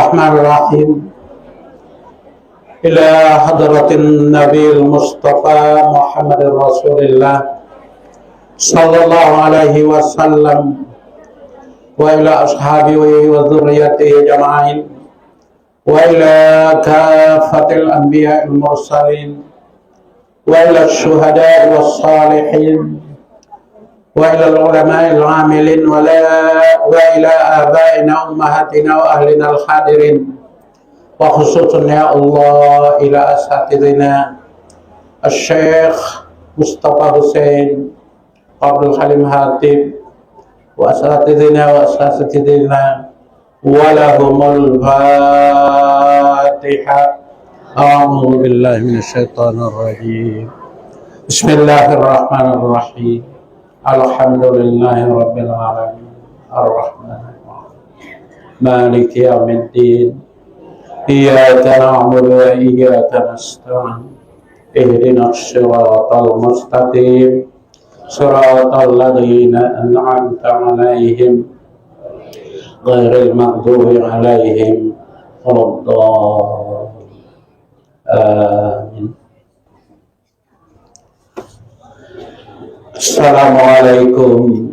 الرحمن الرحيم إلى حضرة النبي المصطفى محمد رسول الله صلى الله عليه وسلم وإلى أصحابه وذريته أجمعين وإلى كافة الأنبياء المرسلين وإلى الشهداء والصالحين وإلى العلماء العاملين وإلى آبائنا وأمهاتنا وأهلنا الحاضرين وخصوصا يا الله إلى أساتذتنا الشيخ مصطفى حسين عبد الحليم هاتف وأساتذتنا ولهم الفاتحة. أعوذ بالله من الشيطان الرجيم. بسم الله الرحمن الرحيم. الحمد لله رب العالمين الرحمن الرحيم مالك يوم الدين إياك نعبد وإياك نستعين اهدنا الصراط المستقيم صراط الذين أنعمت عليهم غير المغضوب عليهم ولا الضالين آمين. Assalamualaikum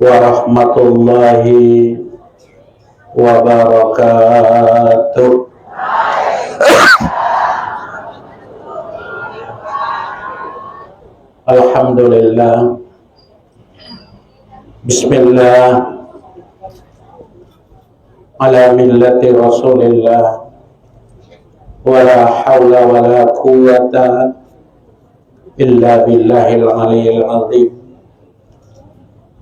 warahmatullahi wabarakatuh. Alhamdulillah. Bismillah. Ala millati Rasulillah. Wala hawla wala quwwata illa billahil aliyyil azim.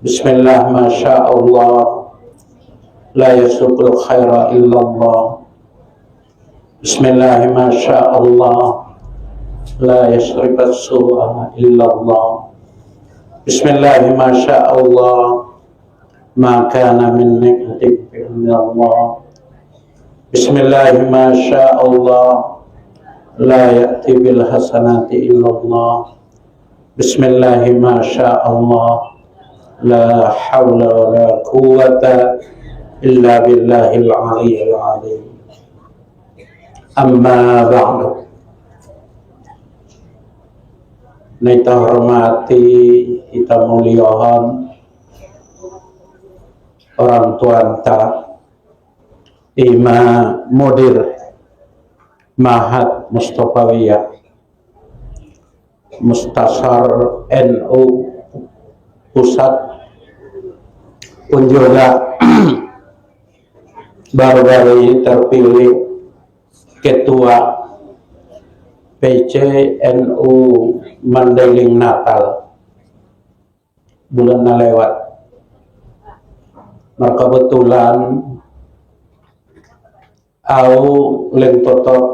Bismillah, masya Allah, la yasuqul khaira illallah. Bismillah, masya Allah, la yasrifas su'a illallah. Bismillah, masya Allah, ma kana min ni'matin min Allah. Bismillah, masya Allah, la ya'ti bil hasanati illallah. Bismillah, masya Allah, la hawla wa la quwwata illa billahil aliyyil azim. Amma ba'du. Kita hormati, kita muliakan orang tua Imam Mudir Mahat Mustafawiyah Mustasar NU Pusat pun juga baru-baru terpilih Ketua PCNU Mandailing Natal bulan lewat. Maka kebetulan au leng totok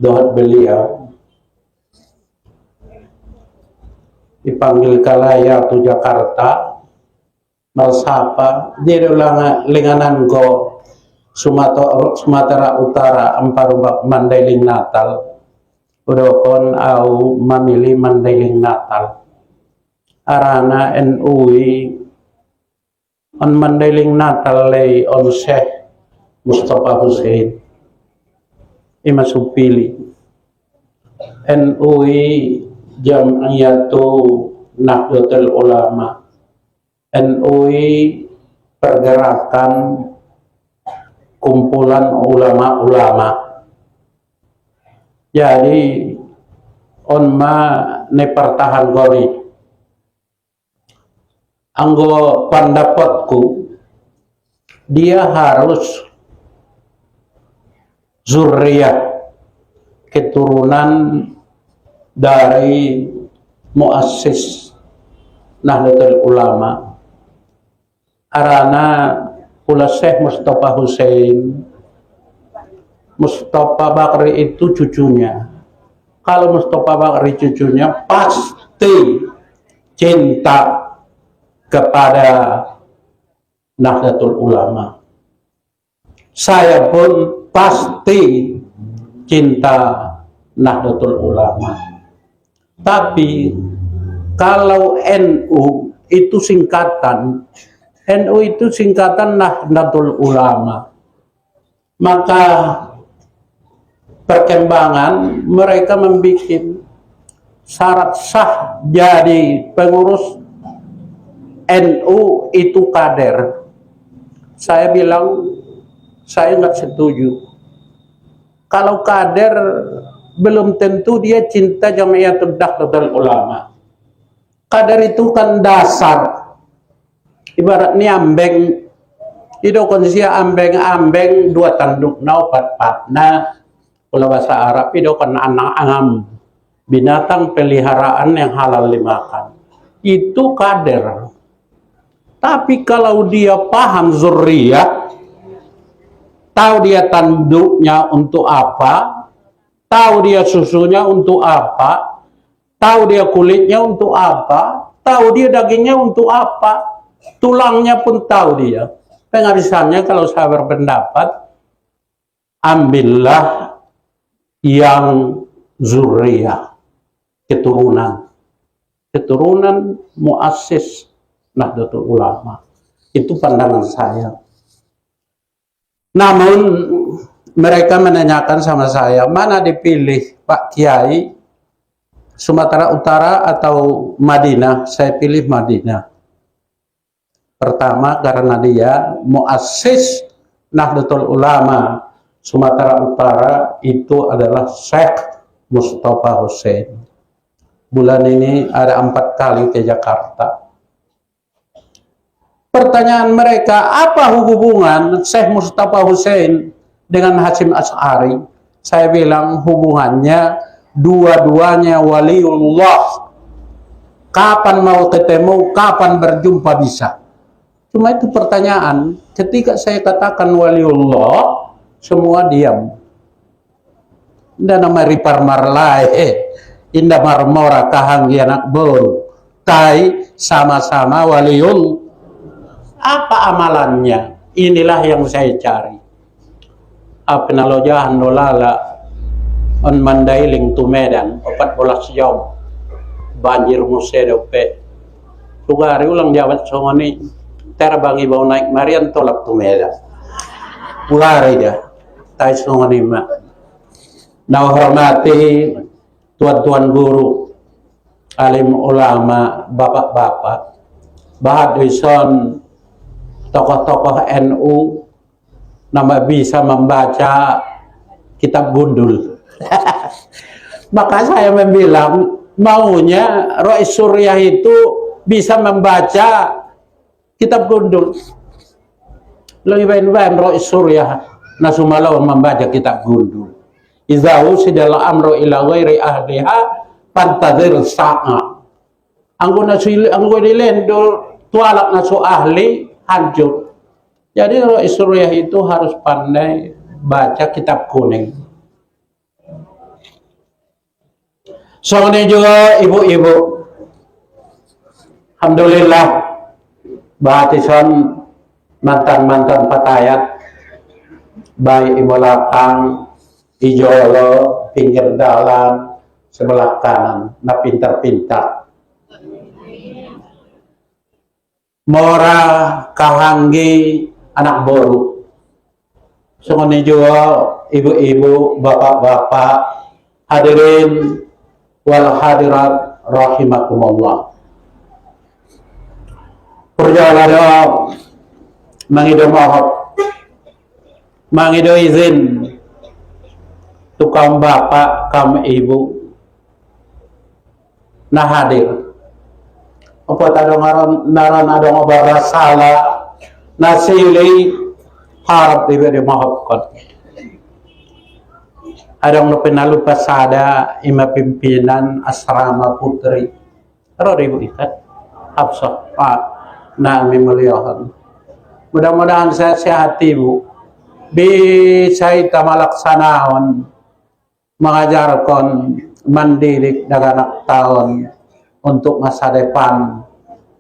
dohat beliau dipanggil kalaya tu Jakarta malsapa dia ulang lenganan go Sumatera Utara amparuba Mandailing Natal udokon au mamili Mandailing Natal arana NUI on Mandailing Natal lay on Syekh Mustafa Husain Imasupili NUI Jam'iyatu Nahdlatul Ulama NUI pergerakan kumpulan ulama-ulama. Jadi onma ne pertahan gori anggo pendapatku dia harus zurriyah keturunan dari muassis Nahdlatul Ulama arana pula Syekh Mustafa Husain. Mustafa Bakri itu cucunya. Kalau Mustafa Bakri cucunya pasti cinta kepada Nahdlatul Ulama. Saya pun pasti cinta Nahdlatul Ulama. Tapi kalau NU itu singkatan NU itu singkatan Nahdlatul Ulama. Maka perkembangan mereka membuat syarat sah jadi pengurus NU itu kader. Saya bilang saya nggak setuju. Kalau kader belum tentu dia cinta Jamiatul Nahdlatul Ulama. Kader itu kan dasar. Ibaratnya ambeng, itu kondisi ambeng dua tanduk na opat na kalau bahasa Arab itu kan anak angam, binatang peliharaan yang halal dimakan. Itu kader. Tapi kalau dia paham zuriyah, tahu dia tanduknya untuk apa, tahu dia susunya untuk apa, tahu dia kulitnya untuk apa, tahu dia dagingnya untuk apa, tulangnya pun tahu dia. Penghabisannya kalau saya berpendapat, ambillah yang zuriyah, keturunan muassis Nahdlatul Ulama. Itu pandangan saya. Namun mereka menanyakan sama saya, mana dipilih Pak Kiai, Sumatera Utara atau Madinah? Saya pilih Madinah. Pertama karena dia muassis Nahdlatul Ulama Sumatera Utara itu adalah Syekh Mustafa Hussein. Bulan ini ada 4 kali ke Jakarta. Pertanyaan mereka, apa hubungan Syekh Mustafa Hussein dengan Hasyim Asy'ari? Saya bilang hubungannya dua-duanya waliullah. Kapan mau ketemu, kapan berjumpa bisa. Cuma itu pertanyaan. Ketika saya katakan waliullah, semua diam. Dan nama ripar marlai, indah marmora kahang anak bol. Tai sama-sama waliul. Apa amalannya? Inilah yang saya cari. Apa nalojahan dolala on mandailing tu Medan 14 jam. Banjir musedope. Sugari ulang jawab songoni. Terbangi bau naik marian tolak tu Medan. Ulari dia. Tai songoni ma. Nah hormati tuan-tuan guru, alim ulama, bapak-bapak, bahadison tokoh-tokoh NU nama bisa membaca kitab gundul. Maka saya membilang maunya Rois Surya itu bisa membaca kitab gundul. Lebih baik Rois Surya nasumalau membaca kitab gundul. Idza usidal amru ila ghairi ahliha fantazir sa'a. Anggo dilendo tualak nasu ahli hancur. Jadi Rois Surya itu harus pandai baca kitab kuning. Soalnya juga ibu-ibu, alhamdulillah, bahatisan mantan-mantan patayat, baik ibu lapang, ijolo, pinggir dalan, sebelah kanan, na pintar-pintar. Mora kahanggi anak boru. Soalnya juga ibu-ibu, bapak-bapak, hadirin wal hadirat rahimakumullah. Perjalanan mangido mohon, mangido izin tukang bapak kam ibu nah hadir. Apa tadong naran adong obara salah nasili harap diberi maafkan. Adong penalu pasada ima pimpinan asrama putri. Ro ibu ikat Hafsah Pak nami muliahan. Mudah-mudahan sehat ibu. Bisa kita melaksanakan mengajarkan mendidik dengan anak tahun untuk masa depan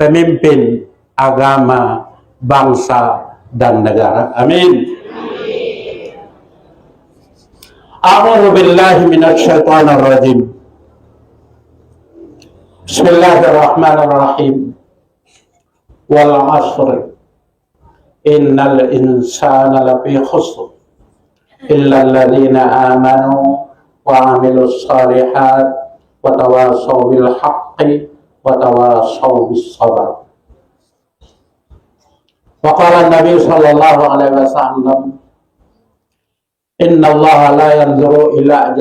pemimpin agama, bangsa dan negara. Amin. A'udzu billahi minasy syaithanir rajim. Bismillahirrahmanirrahim. Wal 'asr innal insana lafi khusr illa alladhina amanu wa amilus salihat wa tawasaw bil haqqi wa tawasaw bis sabr. Wa qala Nabi sallallahu alaihi wasallam, inna Allah la yanzuru ila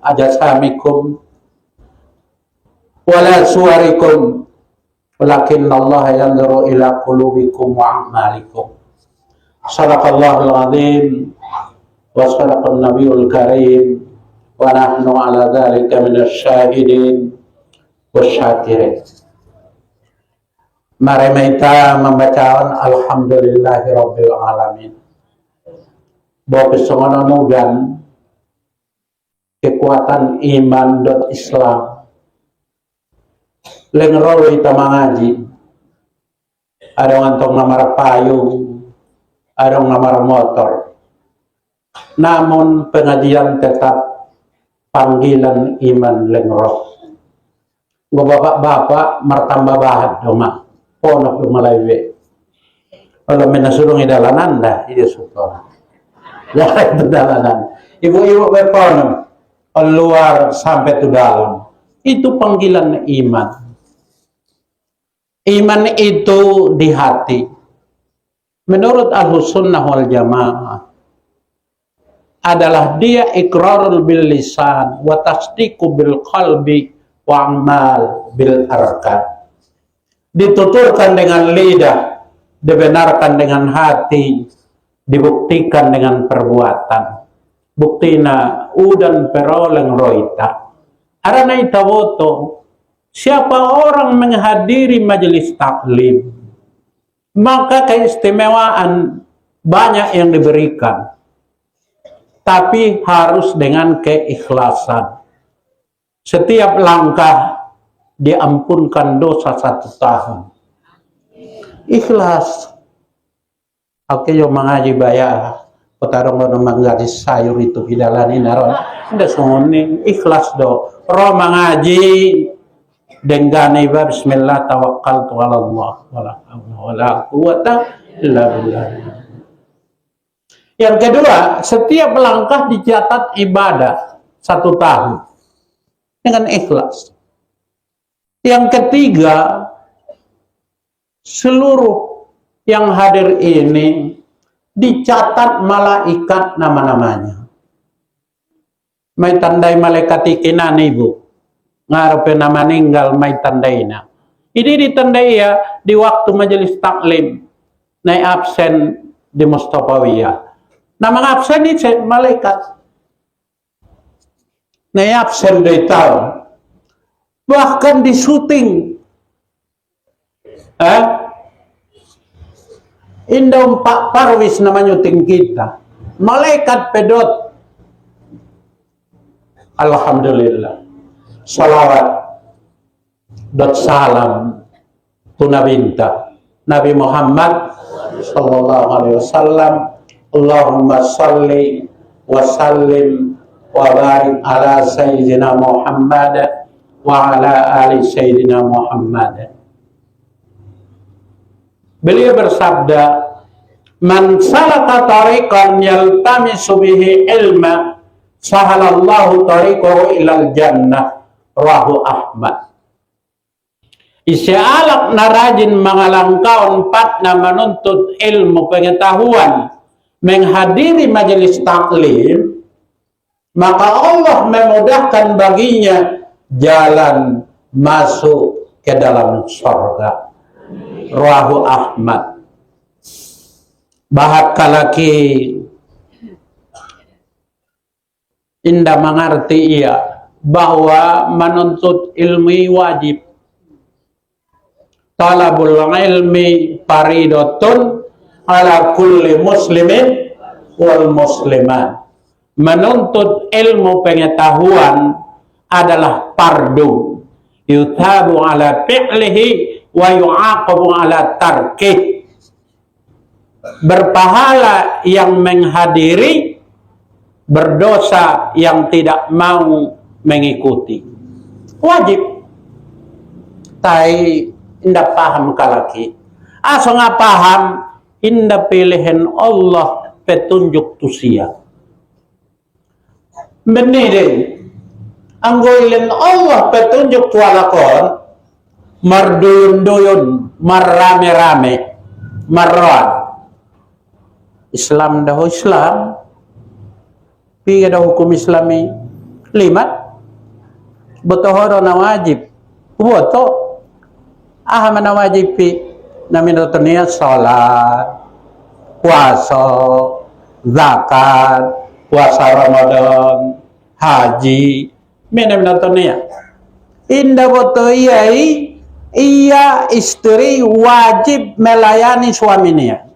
ajsamikum wala suwarikum walakin Allah yanzuru ila qulubikum wa a'malikum. Sadaqallahul azim wa sadaqan nabiyul karim wa nahnu ala dzalika minasy syahidin wasyakirin. Mari kita membacakan alhamdulillahirabbil alamin. Bahwa kesenangan kekuatan iman dan Islam lengrol kita mengaji ada ngantong namar payung, ada namar motor, namun pengajian tetap panggilan iman lengrol. Gua bapak-bapak martamba bahan doma ponok lumalaiwe kalau menasurung idalan anda iya sutora ya itu dalanan ibu-ibu bepono keluar sampai ke dalam itu panggilan iman. Iman itu di hati. Menurut Ahlus Sunnah wal Jamaah adalah dia iqrarul bil lisan wa tasdiqu bil qalbi wa amal bil arkan. Dituturkan dengan lidah, dibenarkan dengan hati, dibuktikan dengan perbuatan. Buktina udan peroleng roita. Arana itawoto, siapa orang menghadiri majelis taklim, maka keistimewaan banyak yang diberikan. Tapi harus dengan keikhlasan. Setiap langkah diampunkan dosa 1 tahun. Ikhlas. Oke, yo mengaji bayar. Petarung lo mengaji sayur itu hidalani naron. Nda songoni ikhlas do. Ro mengaji dengan ibadah bismillah tawakkaltu ala Allah wala haula wala quwata illa billah. Yang kedua, setiap langkah dicatat ibadah 1 tahun dengan ikhlas. Yang ketiga, seluruh yang hadir ini dicatat malaikat nama-namanya. May tandai malaikat ikinan ibu. Ngarepe nama ninggal may tandaina. Ini ditandai ya di waktu majelis taklim. Nay absen di Mustafawiyah. Nama absen itu malaikat. Nay absen dari tahun. Bahkan di syuting. Indom Pak Parwis namanya syuting kita. Malaikat pedot. Alhamdulillah. Salawat dan salam tunabinta Nabi Muhammad sallallahu alaihi wasallam. Allahumma salli wa sallim wa barik ala sayyidina Muhammad wa ala ali sayyidina Muhammad. Beliau bersabda, man salaka tariqan yaltamisu bihi ilma sahalallahu tariqahu ilal jannah. Rahu Ahmad. Isya'alak narajin mangalangkaon patna menuntut ilmu pengetahuan menghadiri majelis taklim, maka Allah memudahkan baginya jalan masuk ke dalam surga. Rahu Ahmad. Bahat kalaki indah mengerti ia bahwa menuntut ilmu wajib. Talabul ilmi faridatun ala kulli muslimin wal muslimat. Menuntut ilmu pengetahuan adalah fardu. Yuthabu ala fi'lihi wa yu'aqabu ala tarkih. Berpahala yang menghadiri, berdosa yang tidak mau mengikuti. Wajib. Tai ndak paham kalaki. Aso nga paham indah pilihan Allah petunjuk tusia. Menire anggoilin Allah petunjuk tualakon marduyun-duyun, marrame-rame, marran. Islam dah Islam, piga dah hukum Islami 5, botohoro na wajib, boto, mana wajib pi, namin dotonia salat, puasa, zakat, puasa Ramadan, haji, namin dotonia. Indah boto iya istri wajib melayani suaminya.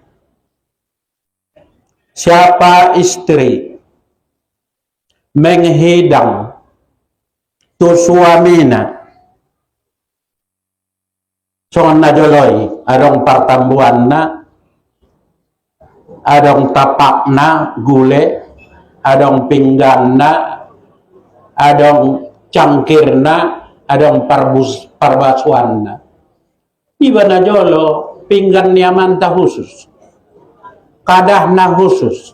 Siapa istri menghidang tu suamina, songan na joloi, adong pertambuan na, adong tapak na gule, adong pinggan na, adong cangkir na, adong parbasuan na. Iba na jolo, pinggan niyaman ta khusus. Kadah na khusus,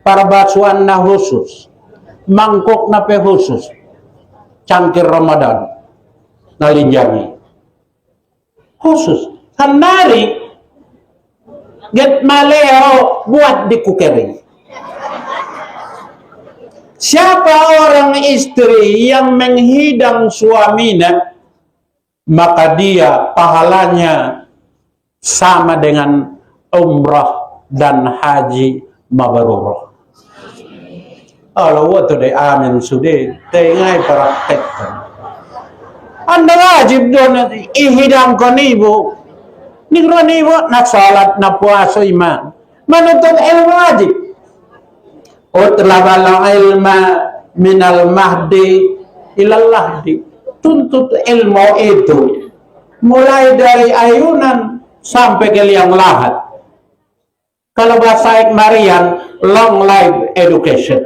parbasuan na khusus, mangkok na pe khusus, cangkir Ramadan nalinjangi khusus. Kanari get maleo buat di kukering. Siapa orang istri yang menghidang suaminya, maka dia pahalanya sama dengan umrah dan haji mabrur. Allah tu deh amin sudah, tengai praktekkan. Anda wajib don ihidang kon ibu, nigron ibu nak salat nak puasa iman, manutut ilmu wajib. Utlabal ilma minal mahdi ilal lahdi. Tuntut ilmu itu mulai dari ayunan sampai ke liang lahat. Kalau bahasa Marian, long life education.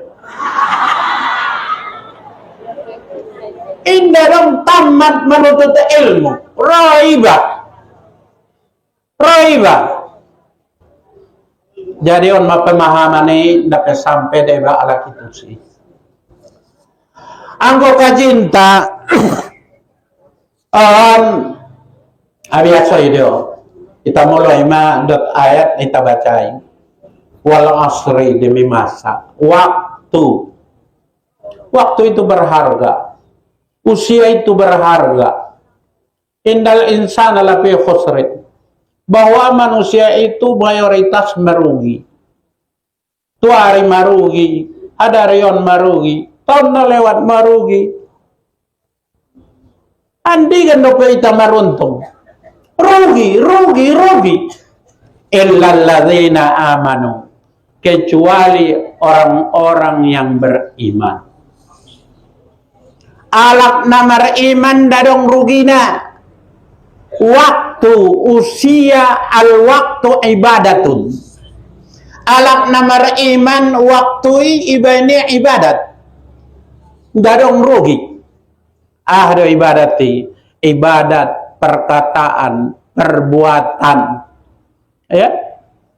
Indah dong tamat menuntut ilmu. Raiba. Jadi on pemahaman ini dapat sampai deba ala kita sih. Anggo kajinta biasa itu. Kita mulai dot ayat kita bacain. Wal asri demi masa. Waktu itu berharga. Usia itu berharga. Indal insana lafi khusrin. Bahwa manusia itu mayoritas merugi. Tuari merugi. Ada rion merugi. Tahun lewat merugi. Andi kan kita meruntung. Rugi. Illalladzina amanu. Kecuali orang-orang yang beriman. Alak namar iman dadong rugina. Waktu usia al waktu ibadatun. Alak namar iman waktu ibani ibadat. Dadong rugi. Ahdo ibadati ibadat perkataan, perbuatan, ya,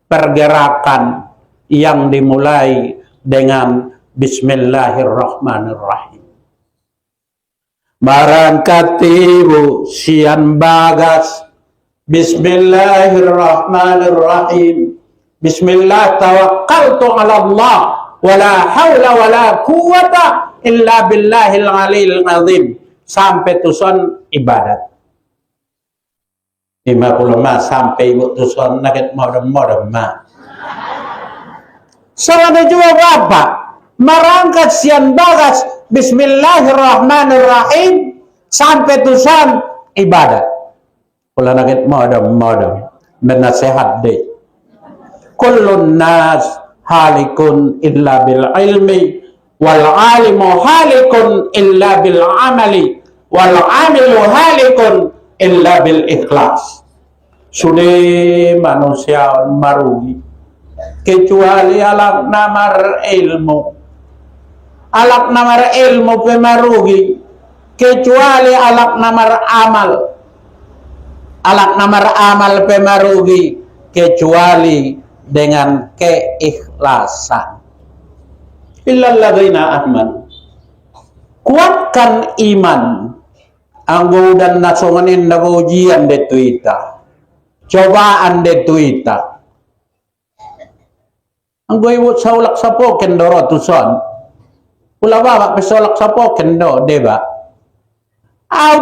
pergerakan yang dimulai dengan Bismillahirrahmanirrahim. Barang katibu sian bagas Bismillahirrahmanirrahim. Bismillah tawakkaltu ala Allah wala hawla wala quwata illa billahil aliyil azim. Sampai tuson ibadat. 50 sampai tuson nakit modem ma. Soalnya jawab apa? Merangkat sian bagas Bismillahirrahmanirrahim sampai tusan ibadat. Kalau nakit modem menasehat deh. Kullun nas halikun illa bil ilmi wal alimu halikun illa bil amali wal amilu halikun illa bil ikhlas. Sudah manusia merugi kecuali alak namar ilmu. Alak namar ilmu pemerugi kecuali alak namar amal. Alak namar amal pemerugi kecuali dengan keikhlasan. Illal ladzina amanu. Kuatkan iman. Anggo dan nasonganin na ujian de tuita. Cobaan de tuita. Anggo iwo saulak sapo kendoro tuson. Pula bawa pesolak sapo kendo, deba.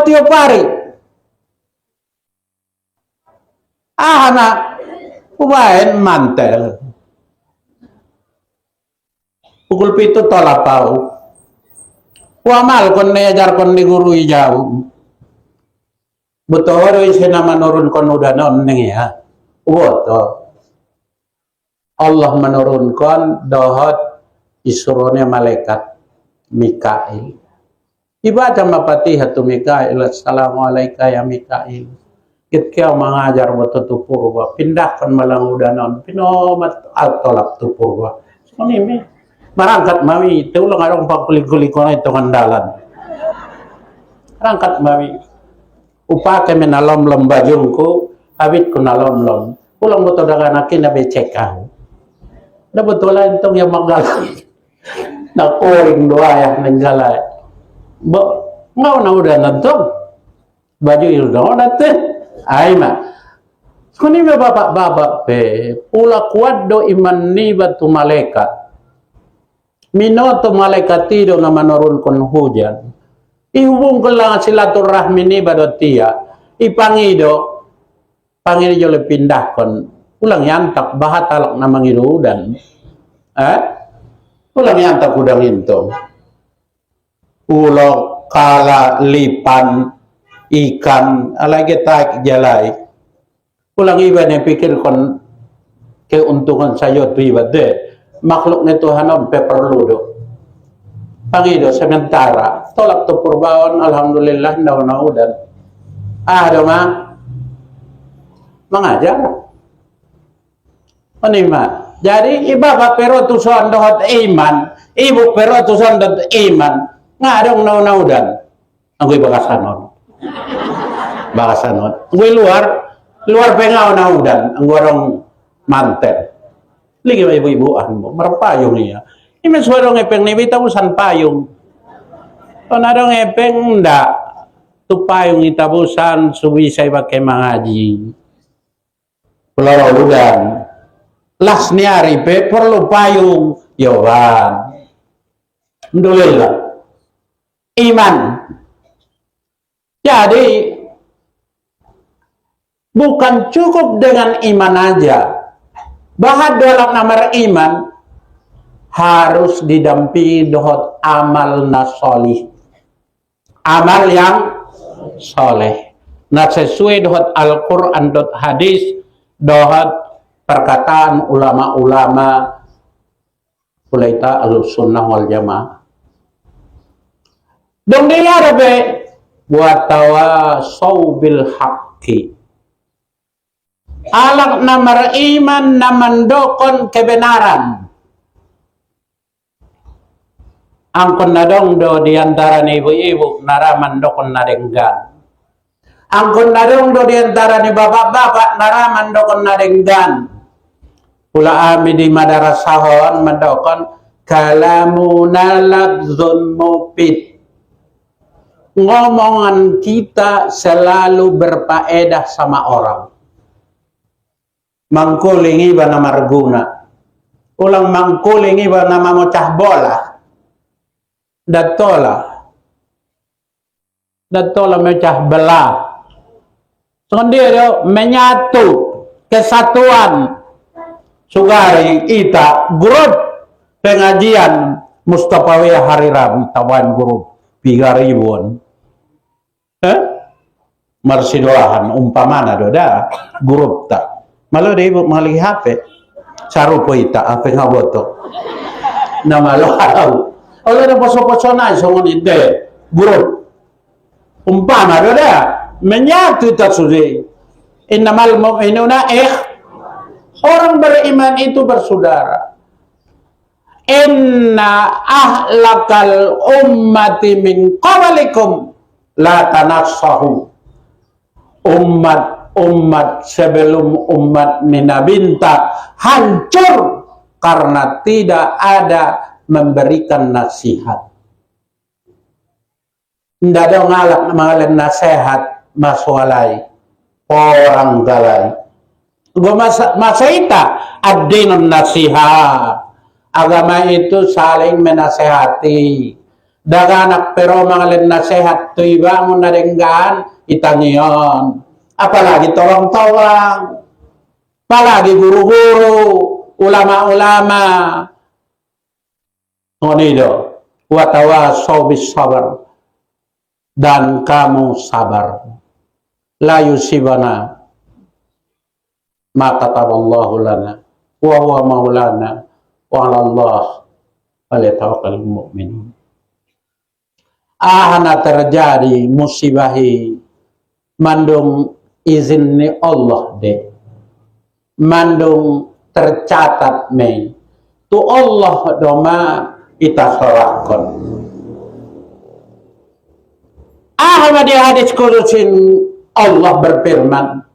Tio pari. Anak ubain mantel. Pukul 7 tolak pau. Wamal kon nejar kon ni guru ijau. Betul isi nama menurun kon udah non ya. Betul. Allah menurunkan dohot isurone malaikat Mikail. Ibadah mapatihatu Mikail. Assalamualaikum ya Mikail. Kita mengajar betul tu purba. Pindahkan malang udah non. Pinomat tolak tu purba. Ini marangkat mami. Itu ulang ada umpak kulit-kulit kono itu kandalan. Marangkat mami. Upake menalom-lom bajungku. Habit ku nalom-lom. Ulang betul dengan akin na becek kau. Na betul lah itong yang manggalang. Nakuring doa yang nanggalay. Ngau na udah nantong. Baju itu dong natin. Ay ma. Kuni may bapak-bapak pe. Pula kuat do iman ni batu malaikat. Minoto malaikat tido na manurun kon hujan. Ihubung ko lang silaturahmi ni badotia. Ipangido. Pangido le pindah kon. Ulang yantak bahatalak na mangirudan. Ulang yantak udang intong. Ulo kala lipan ikan alagi taik jalai. Ulang iba yang pikir kon keuntungan sayo tu iba de. Makhluk ni Tuhan on perlu do. Pangido sementara tolak tu purbaon alhamdulillah na udan. Do ma mengajar. Menima. Jadi iba pero tuson dohot iman, ibu pero tuson dohot iman. Ngadong na udan. Ang iba kasanon. Bakasanon. Gue luar pengaw na udan. Ang warong mantel. Lagi ba ibu-ibuan mo? Marapayong niya. Imes warong epeng ni bitaw san payong. Panadong epeng nda. Tupayong itabusan subisay ba kay mangaji. Pulau udan. Las niari pe perlu payung. Yoban. Alhamdulillah. Iman. Jadi bukan cukup dengan iman aja. Bahkan dalam nomor iman harus didampingi dohot amal nasolih. Amal yang soleh. Nah sesuai dohot Al-Quran dot hadis dohot perkataan ulama-ulama kulaita al-sunnah wal jamaah. Dong dia be watawasaw bil haqqi. Alak namar iman namandokon kebenaran. Angkon nadong do diantara ni ibu-ibu naramandokon nadenggan. Angkon nadong do diantara ni bapak-bapak naramandokon nadenggan. Pula ami di madarasahon mandokon kalamuna ladzun mupid. Ngomongan kita selalu berfaedah sama orang. Mangkulingi ba na marguna. Ulang mangkulingi ba na mamocah bola. Datola mecah belah. Sendiri menyatu kesatuan. Sugari ita grup pengajian Mustafawiyah hari Rabu tawan grup 3.000-an. Marsidoahan umpamana doda grup tak. Malu deh ibu mali HP. Sarupo ita apa ngaboto. Nama lo tahu. Oleh ada poso-poso naik songon ide grup. Umpama doda menyatu tak sudah. Innamal mu'minuna orang beriman itu bersaudara. Inna ahlakal ummati min qablikum la tanassahu. Umat umat sebelum umat minabinta hancur karena tidak ada memberikan nasihat. Tidak ada ngalak mengalir nasihat maswalai orang galai. Gua masa ita ad-dinun nasihat. Agama itu saling menasehati. Daganak pero mengalir nasihat tu ibangun na denggan itangion. Apalagi tolong-tolong. Apalagi guru-guru, ulama-ulama. Ngonido, watawasaw bis sabar. Dan kamu sabar. La yusibana ma kataballahu lana wa huwa maulana wa 'ala Allah falyatawakkalul mu'minun. Ahana terjadi musibahi mandung izin ni Allah de. Mandung tercatat me. Tu Allah doma ita sorakon. Ahmad di hadis kudusin Allah berfirman,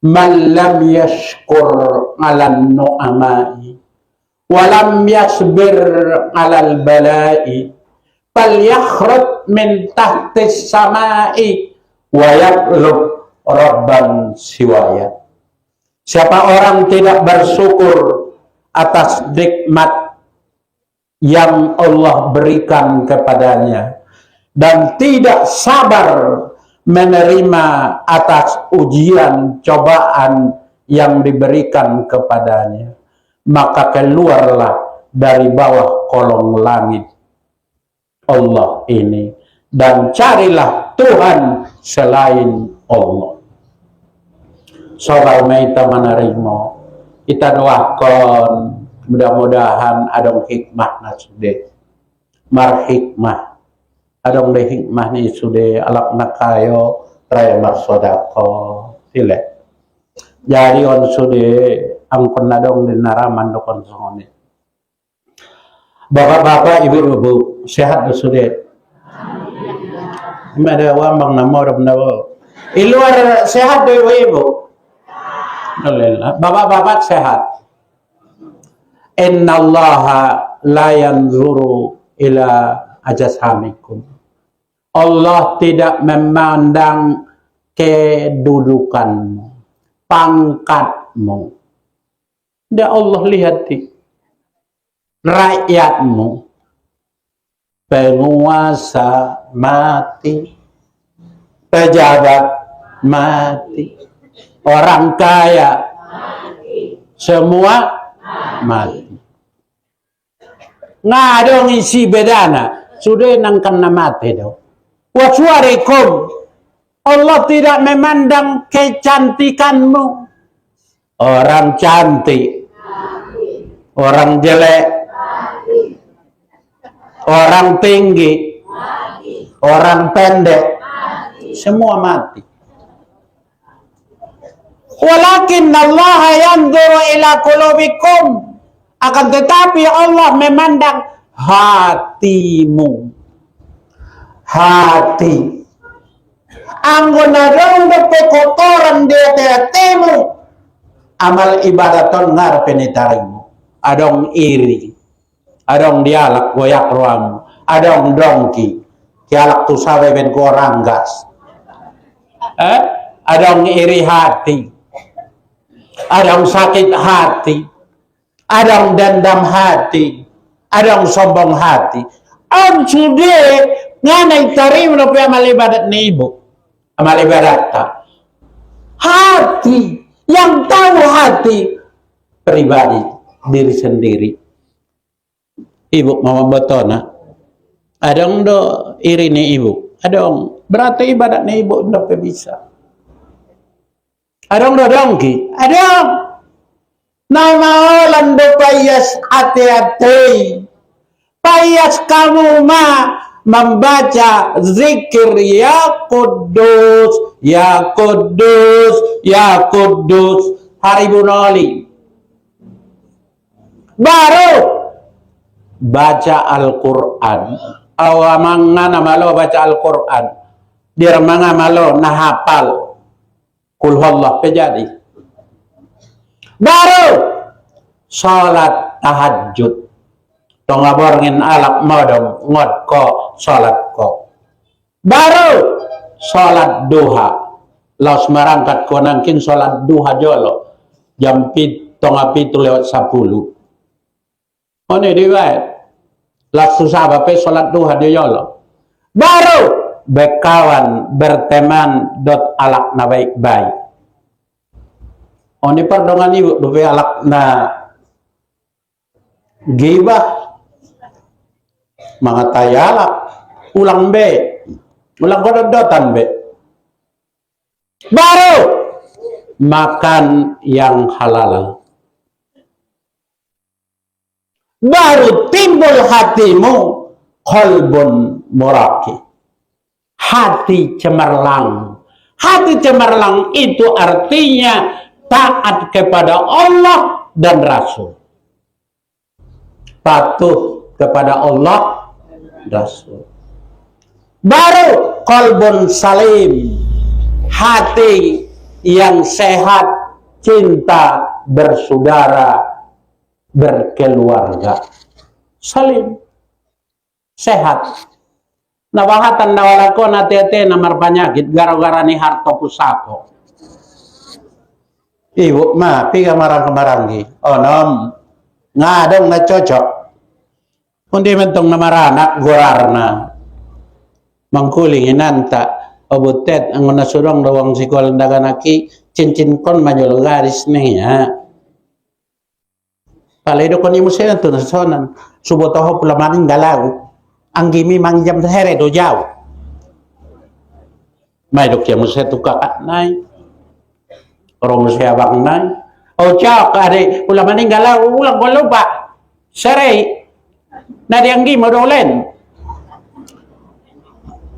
"Man lam yashkur 'alan nu'amai wa lam yasbir 'alal bala'i falyakhruj min tahtis samai wa yatlub rabban siwaya." Siapa orang tidak bersyukur atas nikmat yang Allah berikan kepadanya dan tidak sabar menerima atas ujian cobaan yang diberikan kepadanya, maka keluarlah dari bawah kolong langit Allah ini dan carilah Tuhan selain Allah. Sobat kita menerima, kita doakan mudah-mudahan adong hikmah nasude mar hikmah adong de hikmah ni sude alak nakayo raya marsodako sile jadi on sude angkon nadong di naraman dokon songone. Bapak-bapak, ibu-ibu sehat sude ada wambang namor nawo iluar sehat do ibu. Alhamdulillah. Bapak-bapak sehat. Innallaha la yanzuru ila ajsamikum. Allah tidak memandang kedudukanmu, pangkatmu. Tidak Allah lihati rakyatmu. Penguasa mati, pejabat mati, orang kaya mati. Semua mati. Ngadong isi bedana sudah nangkan mati do. Wasuarikum, Allah tidak memandang kecantikanmu. Orang cantik, orang jelek, orang tinggi, orang pendek, semua mati. Walakin Allah yanzuru ila qulubikum, akan tetapi Allah memandang hatimu. Hati anggona dong kotoran di hatimu, amal ibadaton ngarepe nitarimu, adong iri, adong dialak goyak ruamu, adong dongki dialak tu sawe ben koranggas, adong iri hati, adong sakit hati, adong dendam hati, adong sombong hati. Am sude nganay tarim no pe amal ibadat ni ibu, amal ibadat hati yang tahu hati pribadi diri sendiri. Ibu mama betona adong do iri ni ibu, adong berarti ibadat ni ibu ndak bisa. Adong do dongki, adong nama orang do payas hati-hati. Payas kamu membaca zikir ya Kudus, ya Kudus, ya Kudus hari bunoli. Baru baca Al-Quran. Awamanga namalo baca Al-Quran. Dirmanga malo nahapal Kul huwallah jadi. Baru salat tahajud. Tong ngaborngin alak modom ngot ko salat ko. Baru salat duha. Laos marangkat ko nangkin salat duha jolo. Jam 7:07 Ini riwayat. Lalu sahabat salat duha dia jolo. Baru berkawan berteman dot alak na baik-baik. Ini perdongan ibu dobe alak na gibah. Mga tayalak ulang be. Ulang kododotan be. Baru makan yang halal. Baru timbul hatimu qalbun muraqi. Hati cemerlang. Hati cemerlang itu artinya taat kepada Allah dan Rasul. Patuh kepada Allah dan Rasul. Baru qalbun salim. Hati yang sehat, cinta, bersaudara, berkeluarga. Salim. Sehat. Nawahatan nawalako na tete na marpanyakit gara-gara ni harto pusako. Ibu ma piga marang-maranggi. Onom ngadong na cocok. Kundi mentong na maranak gorarna. Mangkuling inanta obutet ang nasurong dawang sikol daganaki cincin kon majol garis niya. Palido kon imo sen to nasonan subotoho pulamaning galaw. Ang gimi mangjam sa here do jaw. May do kya mo sa tukakat nay. Orang siya bang nay. O chak ade pulamaning galaw ulang ko lupa. Sere na di ang gimo dolen.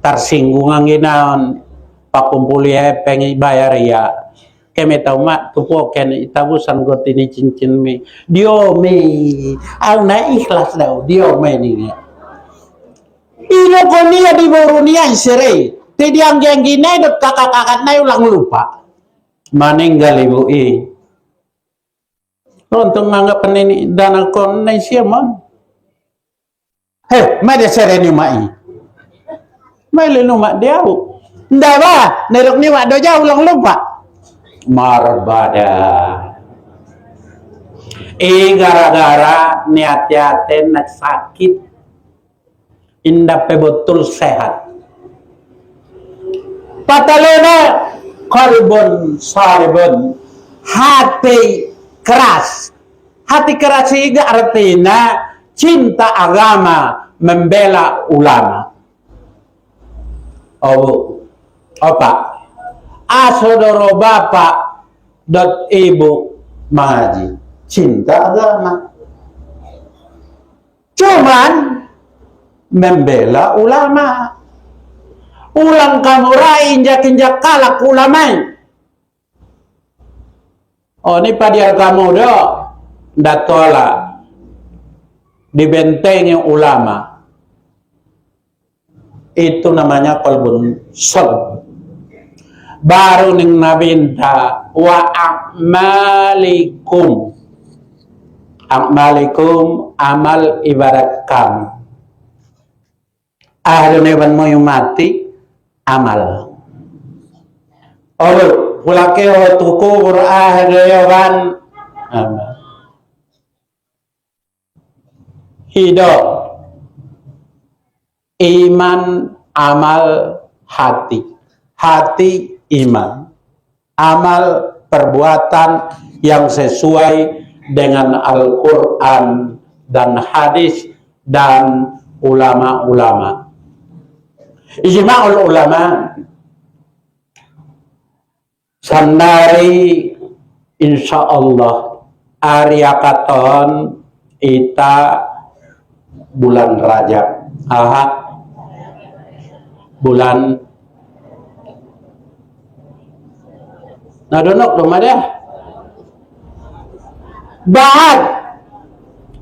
Tarsinggung ang ginaon pakumpuli pengi bayar ya. Kami tahu mak tupo ken itabusan got ini cincin mi. Dio mi. Ang na ikhlas daw. Dio mi ni. Ino ko niya di boro niya isere. Tedi ang gini dot kakak-kakak na ulang lupa. Maninggal ibu i. Untuk nganggap ini dana kon na siya man. Heh, may desere ni mai. May lumak dia. Nda ba? Nerok ni mak do jauh ulang lupa. Marbada. Gara-gara niat-niaten nak sakit. Indah betul sehat. Patalena qalbun saribun. Hati keras. Hati keras itu artinya cinta agama, membela ulama. Oh, apa? Saudara bapak dot ibu mengaji cinta agama. Cuman membela ulama. Ulang kamu rai injak-injak kalak ulama. Oh ini padiar kamu do datola dibentengi ulama. Itu namanya qalbun salb. Baru ning nabinta wa a'malikum. A'malikum amal ibarat kamu. Ahlu neban mo yung mati amal. Oh, pulake o tukur ahlu yawan amal. Hido iman amal hati. Hati iman. Amal perbuatan yang sesuai dengan Al-Quran dan hadis dan ulama-ulama. Ijma'ul ulama sandari insyaallah Arya katon ita bulan Rajab. Ahad bulan nadonok lumadah. Bahad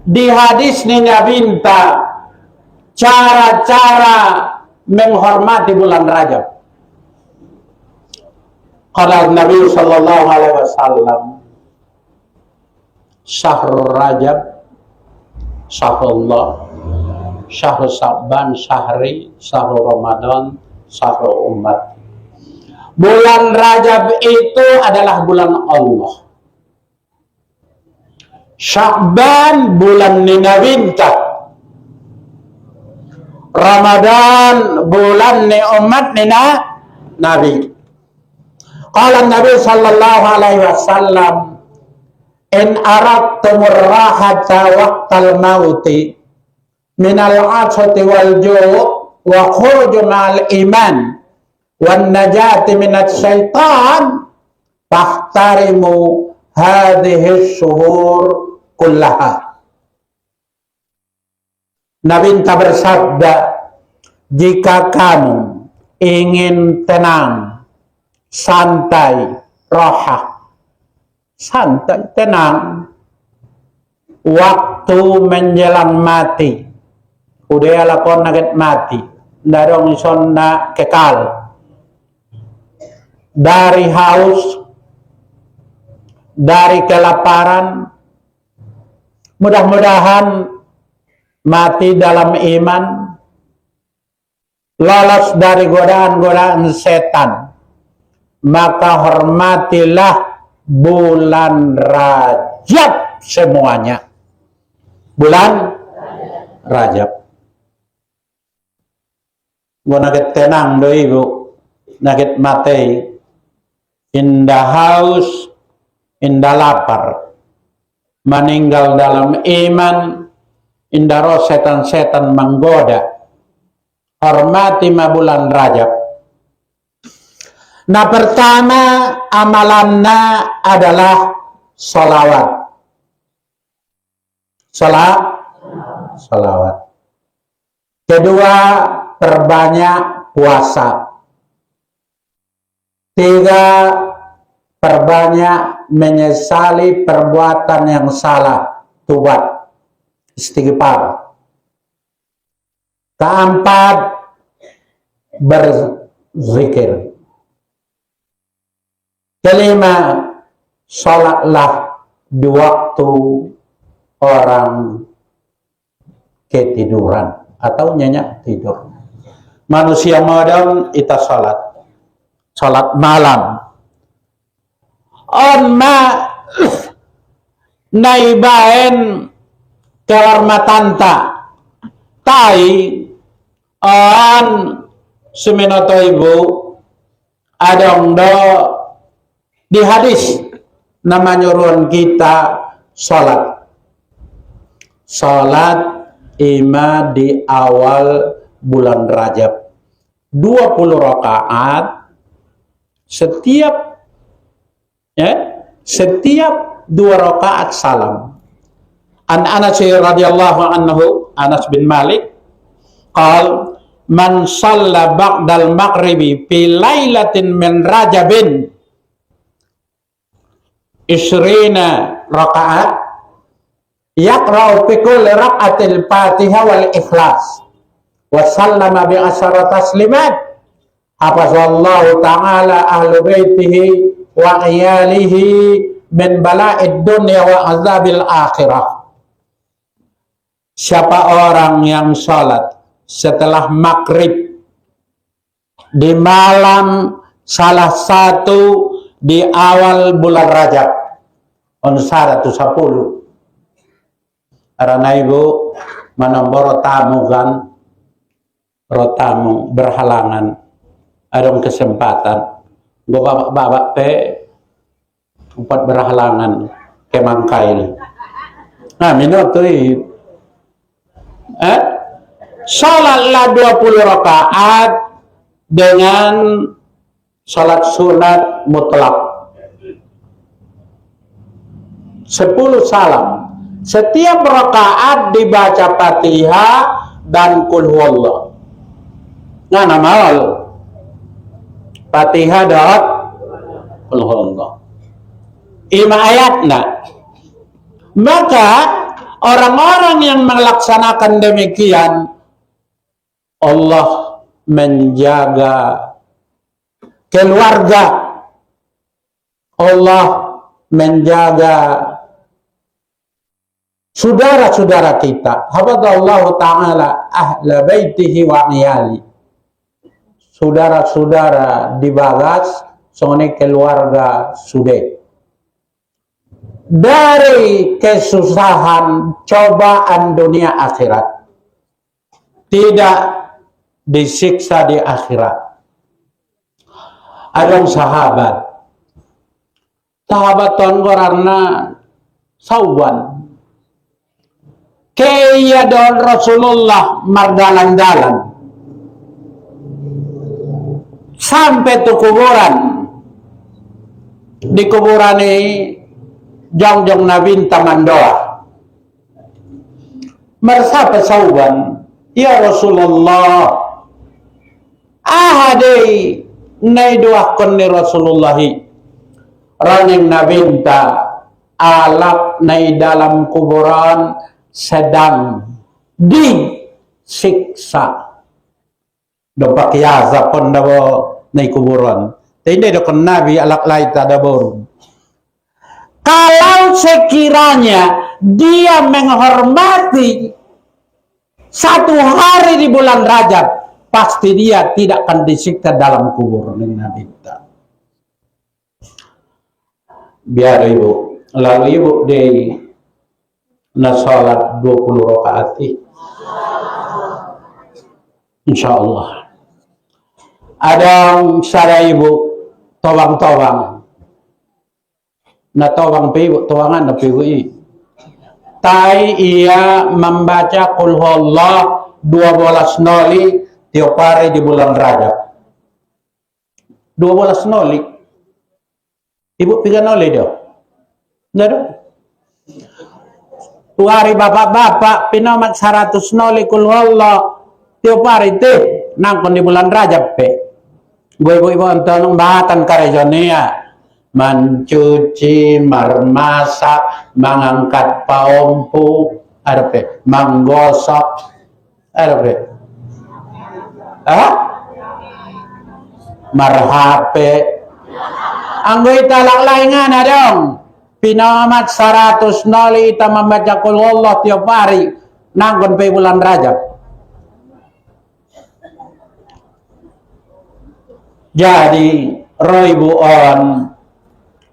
di hadis ni Nabinta cara-cara menghormati bulan Rajab. Qala Nabi sallallahu alaihi wasallam, syahrul Rajab syahrullah, syahrul Sya'ban syahri, syahrul Ramadan syahrul umat. Bulan Rajab itu adalah bulan Allah. Sya'ban bulan ninawinta. Ramadan bulan ni umat nina Nabi. Qala Nabi sallallahu alaihi wasallam, in aradtumur rahata waqtal mauti minal 'athati wal ju' wa khuruj ma'al iman wan najati minasy syaitan fahtarimu hadhihi syuhur kullaha. Nabi bersabda, jika kamu ingin tenang, santai, rohah, santai, tenang, waktu menjelang mati, udah lakon naget mati, darong sonna kekal, dari haus, dari kelaparan, mudah-mudahan mati dalam iman, lolos dari godaan-godaan setan, maka hormatilah bulan Rajab semuanya. Bulan Rajab. Gua naget tenang do ibu, naget mati, indah haus, indah lapar, meninggal dalam iman, indah roh setan-setan menggoda. Hormati bulan Rajab. Nah, pertama amalannya adalah sholawat. Sholawat. Kedua, perbanyak puasa. Tiga, perbanyak menyesali perbuatan yang salah, tobat, istighfar. Keempat, berzikir. Kelima, sholatlah di waktu orang ketiduran atau nyenyak tidur. Manusia modern itu sholat malam. On ma naibaen kehormatan tai on semenoto ibu adong do di hadis nama nyuruhan kita sholat ima di awal bulan Rajab 20 rakaat setiap 2 rakaat salam. An Anas radhiyallahu anhu, Anas bin Malik, qal man shalla ba'dal maghribi fi lailatin min Rajabin isrina rakaat yaqra'u fi kulli rak'atil Fatihah wal Ikhlas wa sallama bi asyara taslimat hafazallahu ta'ala ahlu baitihi wa iyalihi min bala'id dunya wa azabil akhirah. Siapa orang yang sholat setelah maghrib di malam salah satu di awal bulan Rajab on 110 karena ibu manombor tamu kan rotamu berhalangan ada kesempatan gua bapak-bapak empat berhalangan kemangkail nah minum tuh sholatlah 20 rakaat dengan sholat sunat mutlak 10 salam setiap rakaat dibaca Fatihah dan Qul huwallah. Nah nama Fatihah dan Qul huwallah 5 ayatnya. Maka orang-orang yang melaksanakan demikian Allah menjaga keluarga Allah menjaga saudara-saudara kita. Hafadallahu ta'ala ahla baitihi wa niyali. Saudara-saudara di bagas, sone keluarga sudah. Dari kesusahan cobaan dunia akhirat. Tidak disiksa di akhirat. Ada sahabat tonggoranna Sauban. Kaya don Rasulullah mardalan-dalan sampai ke kuburan. Di kuburan ini jong-jong Nabi tamandoa. Mersapa Sauban, ya Rasulullah, ahadai nay doakon ni Rasulullahi raning Nabinta alap nay dalam kuburan sedang disiksa. Dopak yaza pon dabo nay kuburan. Tidak dokon Nabi alak laita dabor. Kalau sekiranya dia menghormati satu hari di bulan Rajab, pasti dia tidak akan disiksa dalam kubur Nabi. Biar ibu, lalu ibu di salat 20 rakaat. Insyaallah. Ada syara ibu tawang-tawang. Na tawang ibu, tawangan na ibu i. Tai ia membaca qul huwallah 12 noli tiap hari di bulan Rajab. 12 noli. Ibu tiga noli dia. Nggak ada. Tu hari bapak-bapak pinamat 100 noli qul huwallah tiap hari teh nangkon di bulan Rajab pe. Gue ibu anton bahatan karejonia. Mencuci, mermasak, mengangkat paumpu, ada pe, menggosok, ada pe, marhape, anggo italak laingan adong, pinamat 100 noli ita membaca qul huwallah tiap hari, nanggon pe bulan Rajab. Jadi roibuon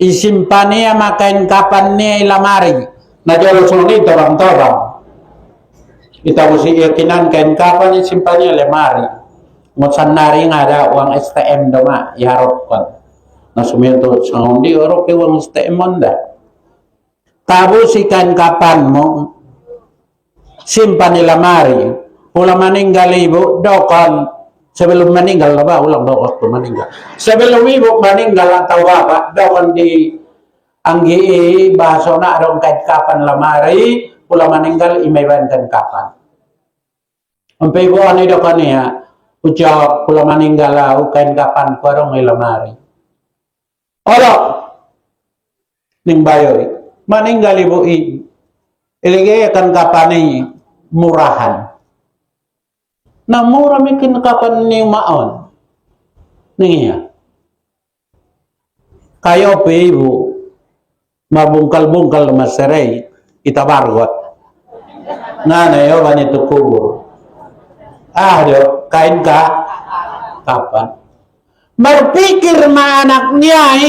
isimpania makain kapan ni lamari na jalo suni torang-torang kita mesti yakinan kain kapan isimpania lamari ngosan nari ngada uang STM doma yarop kon na sumiento saundi oro ke uang STM onda tabu si kain kapan mo simpan ni lamari pula meninggal ibu dokon sebelum meninggal apa ulang doa waktu meninggal sebelum ibu meninggal atau bapak doan di anggi bahasona dong kait kapan lamari pula meninggal imebankan kapan sampai ibu ani dokan ya ucap pula meninggal lau kain kapan kuarong lamari olo ning bayoy meninggal ibu i ilege kan kapan ini murahan. Nah murah mungkin kapan ni maon nih ya kayo pe ibu mabungkal-bungkal maseray kita bargot ngana yo banito kubur do kain ka kapan berpikir ma anak niya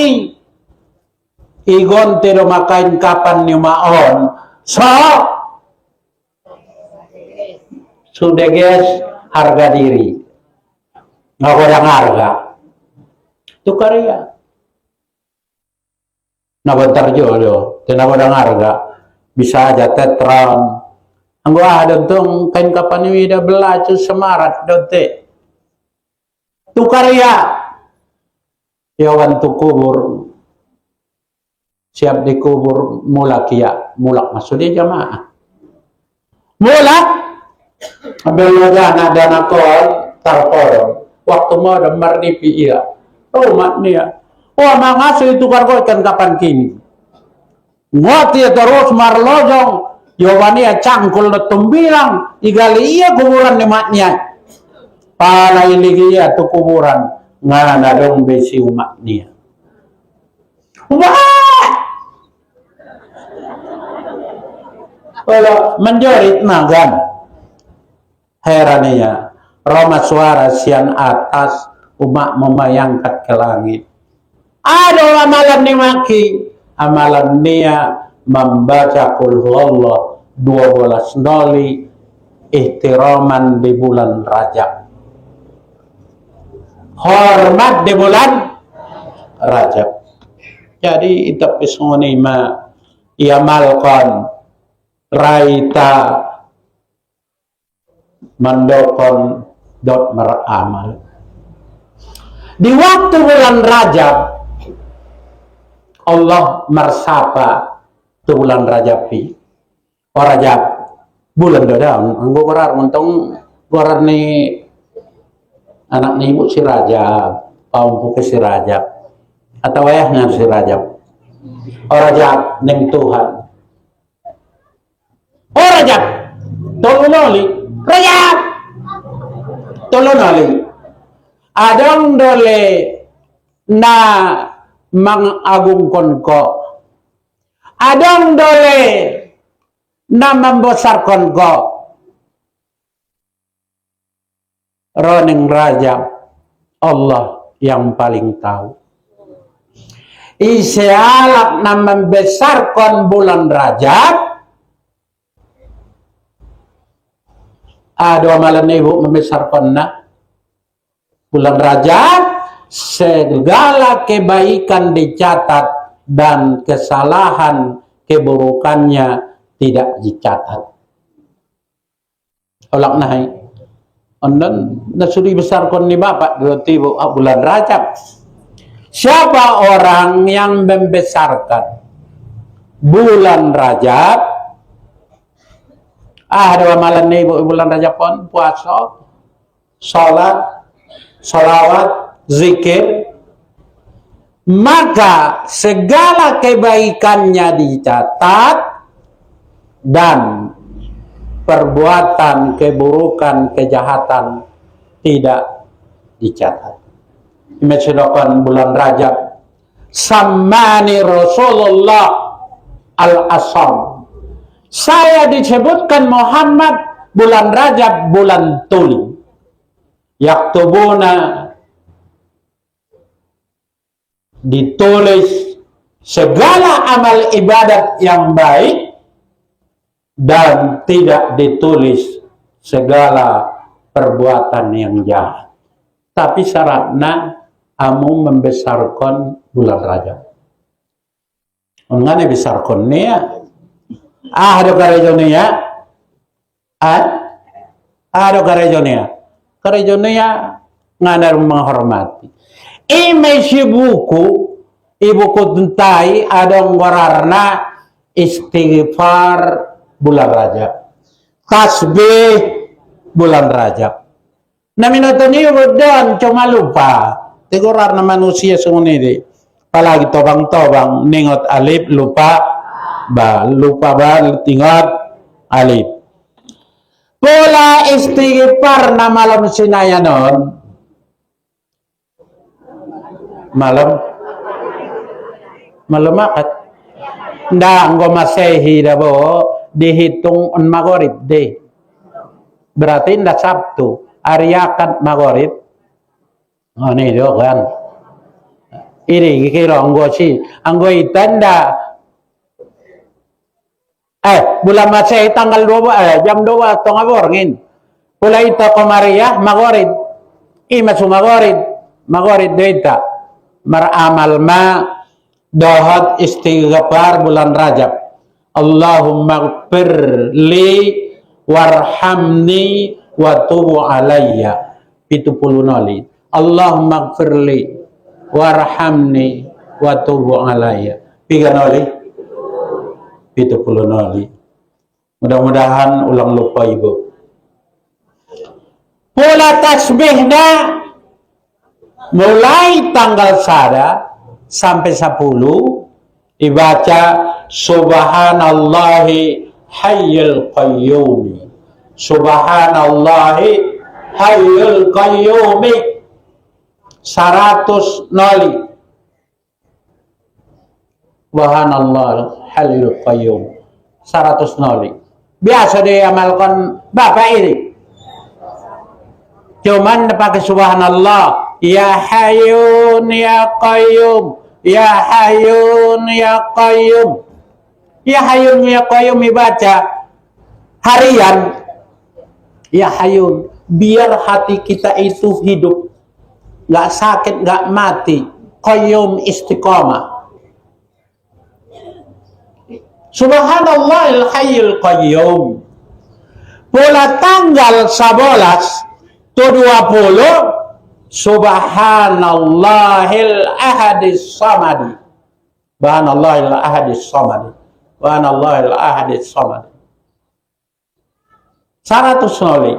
igon tero makain kapan ni maon so sudah guys harga diri nggak kurang harga itu karya nabentar jodoh tidak kurang harga bisa aja tetron anggo ada tuh kain kapan ini udah belacu semarat dote itu karya yawan tu kubur siap dikubur mulak ya mulak maksudnya jamaah mulak Beloga dana kon tarpor waktu mau ada mardipi iya oh maknya wah mangasu itu kargokan kapan kini ngoti terus marlojong Yovania cangkul na tumbilang igali iya kuburan ni maknya pala iligi iya tu kuburan ngana dong besi umaknya Wah! Kalau menjerit magan. Herannya, Roma suara sian atas, umat memayangkat ke langit. Ada amalan ni maki. Amalan dia membaca Qul Huwallah 12 noli ihtiraman di bulan Rajab. Hormat di bulan Rajab. Jadi itu pisngoni ma iamalkan raita mendokon dot meramal. Di waktu bulan Rajab Allah mersapa tu bulan Rajab pi. Oh Rajab bulan dadang anggo berar untung berar ni anak ni ibu si Rajab, kaum puke si Rajab. Atau ayahnya si Rajab. Oh Rajab ning Tuhan. Oh Rajab tolong Rajab tolong adang dole na mangagungkon ko adang dole na membesarkan ko roning Rajab Allah yang paling tahu. Isyarat na membesarkan bulan Rajab. Ada amalan ibu membesarkan na bulan Rajab, segala kebaikan dicatat dan kesalahan keburukannya tidak dicatat. Olak nahi. Onan nasuri besarkan ni bapak berarti bulan Rajab. Siapa orang yang membesarkan bulan Rajab? Ada amalan ni bulan Rajab pun puasa, salat, salawat, zikir, maka segala kebaikannya dicatat dan perbuatan keburukan kejahatan tidak dicatat. Menceritakan bulan Rajab, sammani Rasulullah al-asam. Saya disebutkan Muhammad bulan Rajab bulan tuli. Yaktubuna ditulis segala amal ibadat yang baik dan tidak ditulis segala perbuatan yang jahat. Tapi syaratnya amu membesarkan bulan Rajab. Ungane besarkan niya. Ada karejonia. Ada karejonia. Karejonia ngadar menghormati. Imesi ibuku tentai ada ngwararna istighfar bulan Rajab. Tasbih bulan Rajab. Naminatoni dan cuma lupa. Tegurar na manusia semua ini. Apalagi tobang-tobang ningot alif lupa ba tingot alif. Pola istighfar na malam sinayanon. Malam akat. Nda anggo masehi dabo dihitung on maghrib deh. Berarti nda Sabtu. Hari akad maghrib. Oh ini do kan. Ini kira anggo si anggo itanda bulan Masehi tanggal 2 jam 2 tong aborngin. Pula ito komariah maghrib. Masu maghrib data. Maramal ma dohad istighfar bulan Rajab. Allahumma ighfir li warhamni wa tubu alayya. 70 noli. Allahumma ighfir li warhamni wa tubu alayya. 3 noli. 70 noli. Mudah-mudahan ulang lupa ibu. Pula tasbihnya mulai tanggal 1 sampai 10 dibaca subhanallahi hayyul qayyum. Subhanallahi hayyul qayyum. 100 noli. Subhanallah Hayyul Qayyum 100 noli. Biasa diamalkan Bapak ini. Cuman pakai subhanallah, ya hayyun ya qayyum, ya hayyun ya qayyum. Ya hayyun ya qayyum dibaca harian. Ya hayyun, biar hati kita itu hidup, nggak sakit, nggak mati. Qayyum istiqamah. Subhanallahil hayyul qayyum. Pula tanggal 11 tu 20 Subhanallahil ahadis samadi. Subhanallahil ahadis samadi. Subhanallahil ahadis samadi. 100 noli.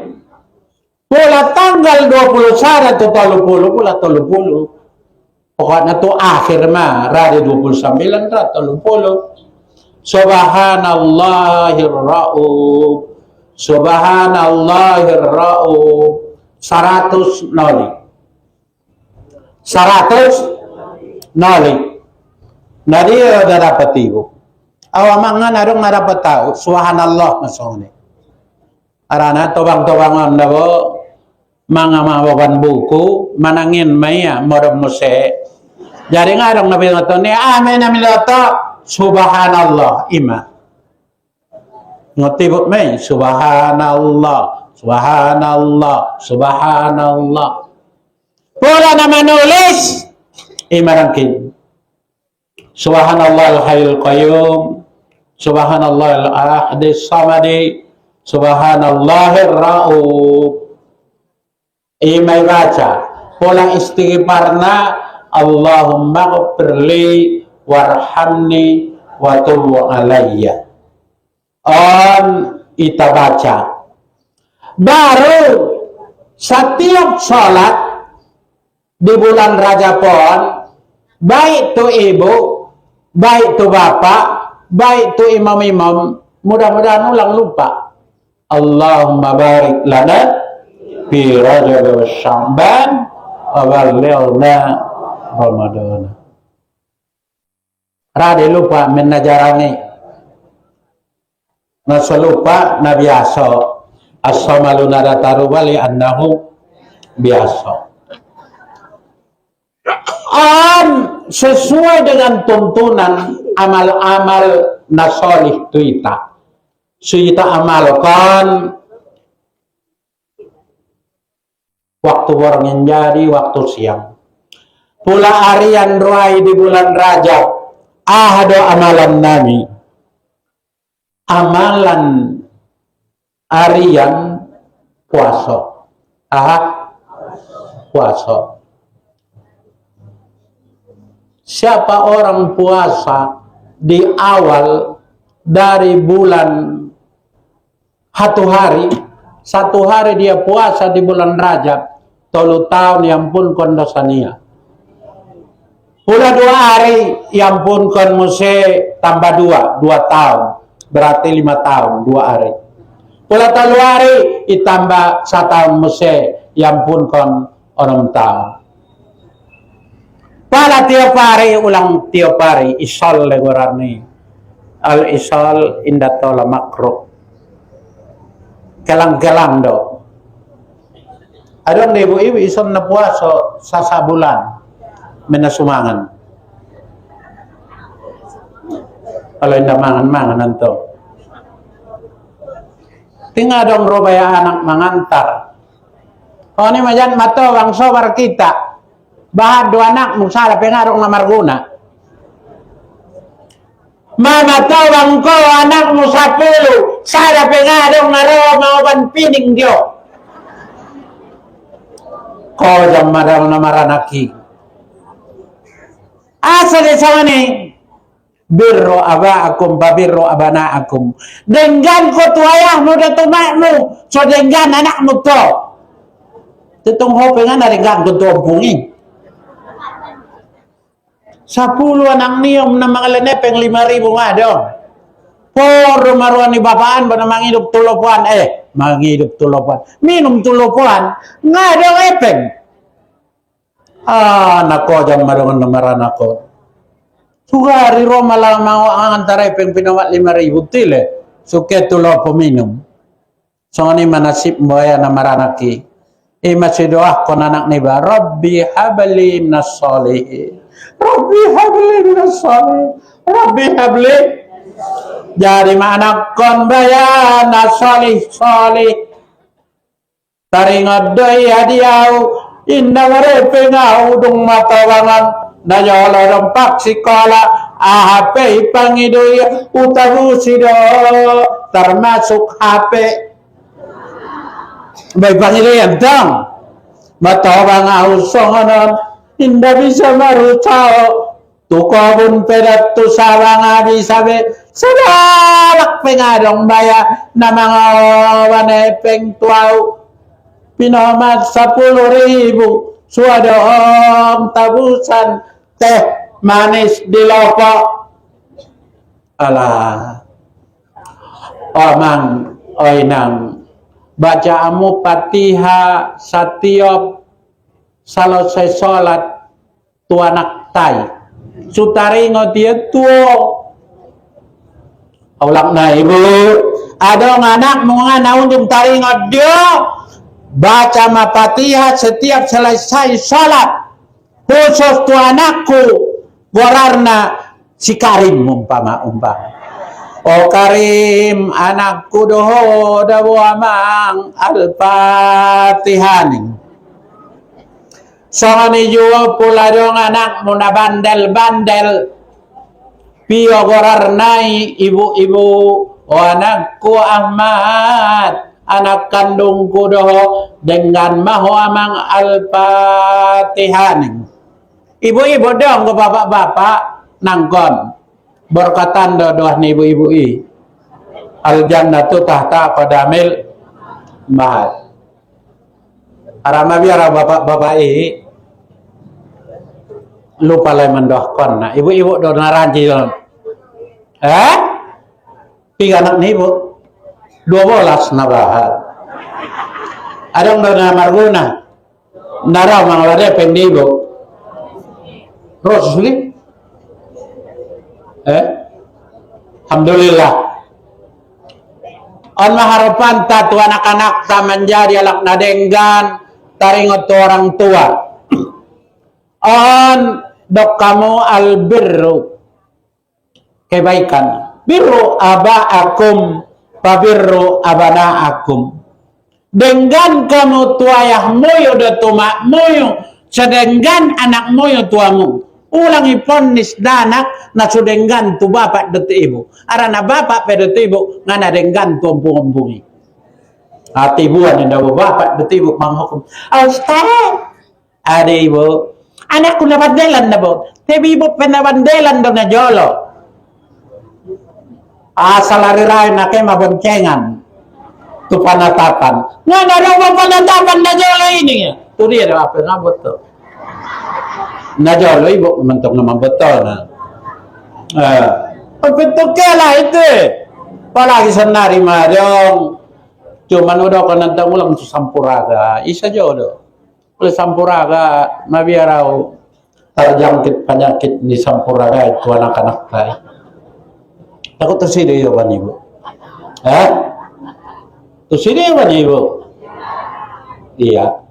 Pula tanggal 21 30 pula 30. Pokoknya tu akhir mah rada 29 rada 30. Subhanallahir rauf. Subhanallahir rauf. 100 noli. 100 noli. Nah dia udah dapat ibu. Awamangan adong dapat tahu. Subhanallah masone. Arana tobang-tobangan dabo mangan buku manangin maya modom mose. Jadi ngadong nabi ngatone amin amin lata subhanallah ima. Ngotibut may subhanallah. Subhanallah, subhanallah. Pula na manulis, imarangkin. Subhanallah al-hayyul qayyum, subhanallah al-ahadis samadi, subhanallahir rauf. Imay baca. Pula istighfarna, Allahumma ghfirli warhamni wa tub alayya. On ita baca. Baru setiap sholat di bulan Rajab pon, baik tu ibu, baik tu bapak, baik tu imam-imam, mudah-mudahan ulang lupa. Allahumma barik lana fi Rajab wa Sya'ban wa ballighna Ramadan. Rade lupa menajarani. Nasa lupa na biasa. As-samalu nada tarubali annahu biasa. Sesuai dengan tuntunan amal-amal nasolih tuita. Suita amalkan waktu orang yang jadi waktu siang. Pula harian ruai di bulan Rajab. Ahado amalan nami. Amalan harian puasa. Puasa. Siapa orang puasa di awal dari bulan satu hari dia puasa di bulan Rajab, 3 tahun yang pun kondosania. Pula 2 hari yang pun kon muse tambah 2 tahun, berarti 5 tahun 2 hari. Pula 3 hari ditambah 1 tahun muse yang pun kon 6 tahun. Pada tiap hari ulang tiap hari isol legorani al isol indah tola makro kelang-kelang do. Adon ibu-ibu isol na puasa sasa bulan menasumangan. Kalau indah mangan-mangan nanto. Tinggal dong robaya anak mangantar. Oh ini majan mato bang sobar kita. Bahad 2 anak musala pengarong na marguna. Mama tau bang ko anak mo 10 sada pengarong na raw mauban pining dio. Ko jam madang na maranaki. Asa de sama ni birro abaakum babirro abanaakum. Denggan ko tuayahmu dan tumakmu. So denggan anakmu to. Tutong hopengan na denggan ko tumpungin. 10 anak niyom na mga lanepeng 5,000 nga doon. Poro maruan ni bapaan ba na mangidup tulopuan? Mangidup tulopuan. Minum tulopuan. Nga doon epeng. Nako dyan marungan na maran ako. Sugari Roma lang mau ang antara peng pinawat 5,000 tile. Suket tulo peminum. So ni manasib mo ya na maranaki. Masidoah ko anak ni ba, Rabbi habli minas solihin. Rabbi habli minas solihin. Rabbi habli. Jadi anak kon bayan na solih. Taringod doy adiaw. Inna marepe nga udong matawangan. Na yolo ng paksikola. Ahape ipangidoy. Utabusido. Termasuk HP. May Panginoon dong. Matawang ausonganon. Hindi bisa marutao. Tukabun pedat to sawang abi sabi. Sadalak pengadong baya na mga wanepeng tuaw. Pinomat 10,000. Suwadong tabusan. Teh manis dilopo. Alah. Omang oinang. Bacaamu Fatihah setiap selesai sholat tuanak tay sutaringo dia tuo awlak na ibu ada anak mga naunjung taringo dia baca Fatihah setiap selesai sholat khusus tuanakku wararna si Karim umpama O Karim, anakku doho dawo amang al-Fatihaning. So ni juo pula dong anak muna bandel. Pio gorarnai ibu-ibu. O anakku Ahmad, anak kandungku doho dengan maho amang al-Fatihaning. Ibu-ibu dong ke bapak-bapak nangkon. Berkatan doa ni ibu-ibu al jannatu tahta qadamil mahat. Arama biara bapak-bapak lupa lai mendohkon na ibu-ibu do naranji don. Tiga anak ni ibu 12 na bahat. Adong do na marguna. Naraw mga wade pendibo. Rosli Alhamdulillah. On maharapan tatu anak-anak ta menjadi alak nadenggan taringot orang tua. On dok kamu albirru kebaikan. Birru abaakum pabirru abanaakum. Dengan kamu tuayah moyo da tuma moyo sedenggan anak moyo tuamu. Ulang iponis danak na sudenggan tu bapak deti ibu. Arana bapak pe deti ibu ngana denggan tu ompung-ompungi. Ati buan yang dawa bapak deti ibu manghukum. Ustaz, ada ibu. Anakku na bandelan na bo. Tapi ibu penabandelan do na jolo. Asal hari-hari na kayo maboncengan. Tu panatapan. Ngana daw panatapan na jolo ini ya. Tu dia daw apa ngabot to. Najolo ibu mentok naman betul na. Betul kala itu. Palagi senari madong. Cuman udah ko nantang ulang sa sampuraga. Isa jodo. Oleh sampuraga mabiaraw terjangkit penyakit di sampuraga itu anak-anak tay. Takut tersidik ya ban ibu. Tersidik ban ibu. Iya.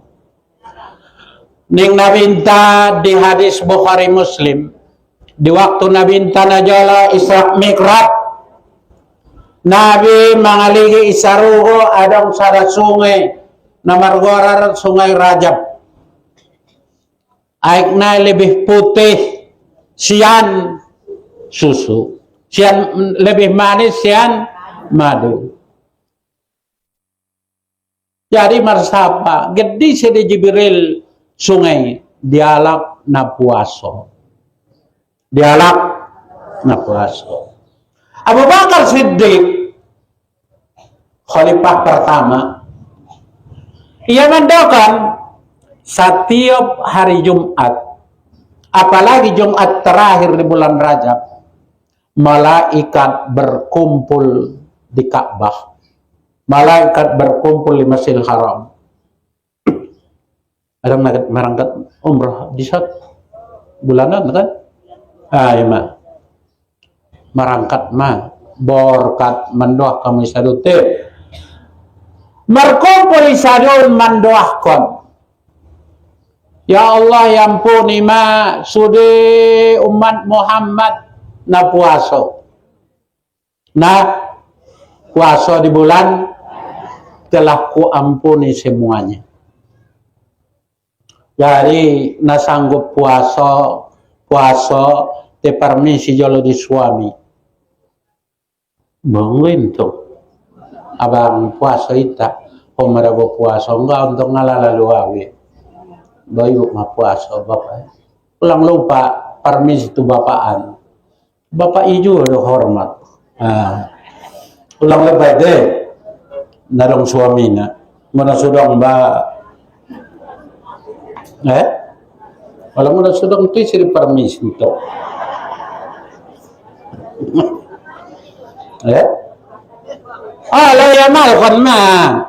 Ning nabinta di hadis Bukhari Muslim di waktu nabinta najala Isra Mikraj Nabi mangaligi isarugo adong sada sungai namargorar sungai Rajab aikna lebih putih sian susu sian lebih manis sian madu. Jadi marsapa gede sedi Jibril sungai dialak na puaso. Dialak na puaso. Abu Bakar Siddiq khalifah pertama ia mendoakan setiap hari Jumat apalagi Jumat terakhir di bulan Rajab malaikat berkumpul di Ka'bah. Malaikat berkumpul di Masjidil Haram. Ada merangkat umrah di saat bulanan kan? Iya. marangkat mah borkat mendoa kami sadute merkumpul sadun mendoakan ya Allah ya ampuni ma sudi umat Muhammad na puasa di bulan telah ku ampuni semuanya. Jadi nasanggup puasa te permisi jolo di suami. Mungkin tuh abang puasa ita, pemerabo puasa enggak untuk ngalalalu awi. Bayu mah puasa bapak. Ulang lupa permisi itu bapaan. Bapak ijo ada hormat. Ulang lebat deh. Narong suaminya mana sudah mbak kalau mana sudah itu sih permisi itu lo ya mal kan mah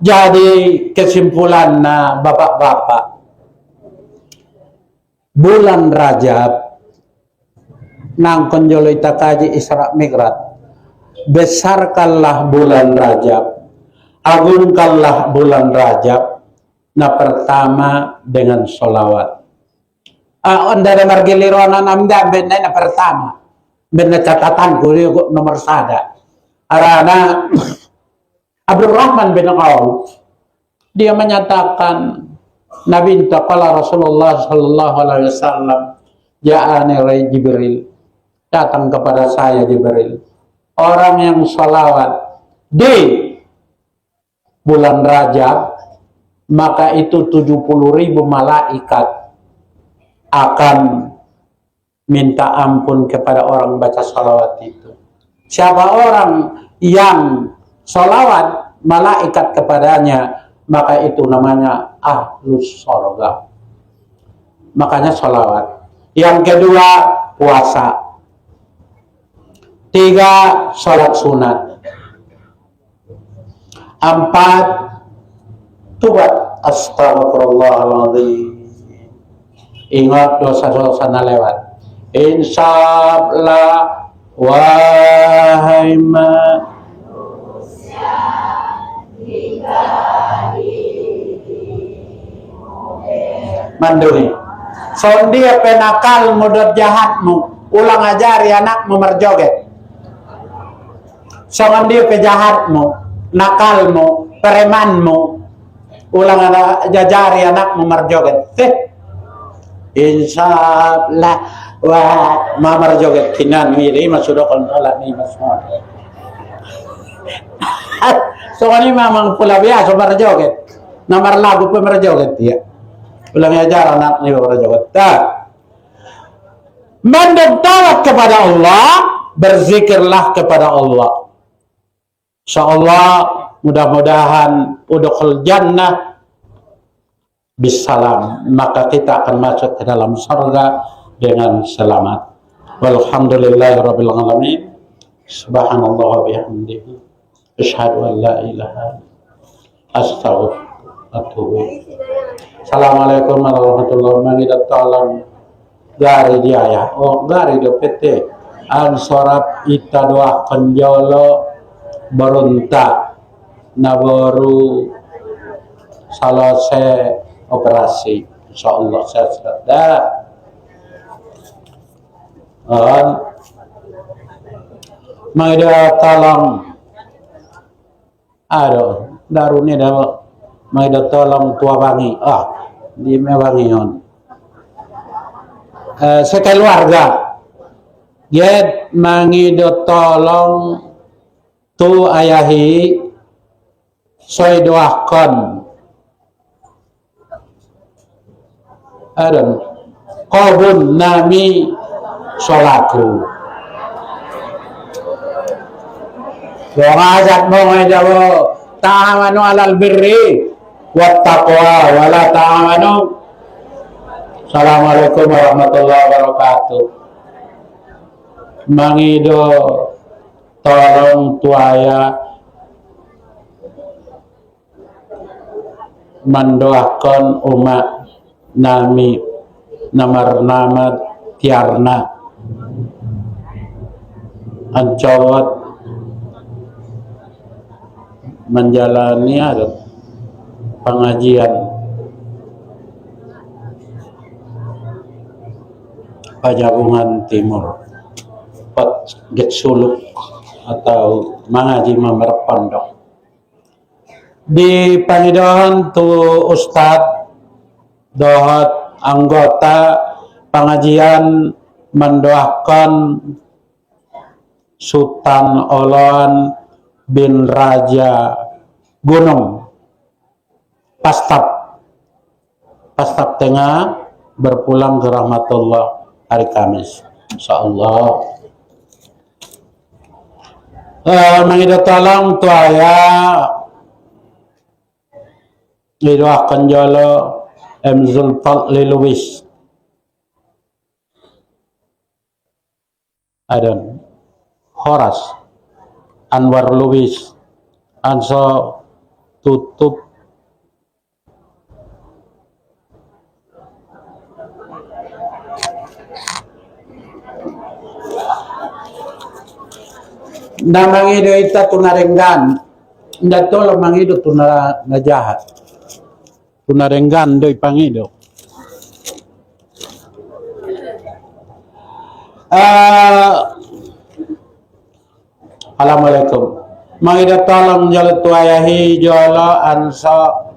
jadi kesimpulan bapak-bapak bulan Rajab nang konjolo ita kaji Isra Mi'raj besarkanlah bulan Rajab, agungkanlah bulan Rajab. Nah pertama dengan solawat. Ondara margilirona namda benda na pertama, benda catatan kuliah nomor sada. Arana Abdurrahman bin Auf dia menyatakan Nabi Ta'ala Rasulullah Sallallahu Alaihi Wasallam ja'ani Jibril datang kepada saya Jibril. Orang yang sholawat di bulan Rajab maka itu 70.000 malaikat akan minta ampun kepada orang baca sholawat itu. Siapa orang yang sholawat malaikat kepadanya maka itu namanya ahlus sorga. Makanya sholawat. Yang kedua puasa. 3 sholat sunat. 4 tobat astagfirullahaladzim. Ingat dosa-dosa na lewat. Insyaallah wahai manusia manduri. Sondia penakal mudot jahatmu ulang ajari anakmu merjoget. Songan dia pejahatmu, nakalmu, premanmu, ulang jajari anakmu merjoget. Insyaallah wah mamar joget kinan miri masudo kontrola ni masmo. Songan ni mamang pula biasa merjoget. Nomor lagu pun merjoget dia. Ulang ajar anak ni merjoget. Mendekat kepada Allah, berzikirlah kepada Allah. InsyaAllah mudah-mudahan udkhul jannah bisalam, maka kita akan masuk ke dalam surga dengan selamat. Walhamdulillahirabbil alamin. Subhanallah wa bihamdihi asyhadu an la ilaha astaghfirullah. Assalamualaikum warahmatullahi wabarakatuh. Tolong gari dia ya. Oh gari do PT ansorap ita doa konjolo beruntak nabaru selesai operasi insyaallah saya sudah maida tolong aduh darune dah maida tolong tua bangi di mewangion sekeluarga get mangido tolong tu ayahi soy doakan adan qabun nami sholaku wa ajat mo ngajawo ta'amanu alal birri wat taqwa wa la ta'amanu. Assalamualaikum warahmatullahi wabarakatuh. Mangido tolong tuaya mendoakan umat nami nama tiarna Ancawat menjalani pengajian Pajabungan Timur Getsuluk atau mengaji member pondok di panidohan tu Ustad dohot anggota pengajian mendoakan Sultan Olon bin Raja Gunung Pastap Tengah berpulang ke rahmatullah hari Kamis insyaallah. Mengidat tolong tu ayah didoakan jolo M. Zulfadli Lubis Adan Horas Anwar Lubis Anso tutup namangido ita tunarenggan ndato lo mangido tunajahat tunarenggan do ipangido Assalamualaikum mangido tolong jalo tuayahi jolo anso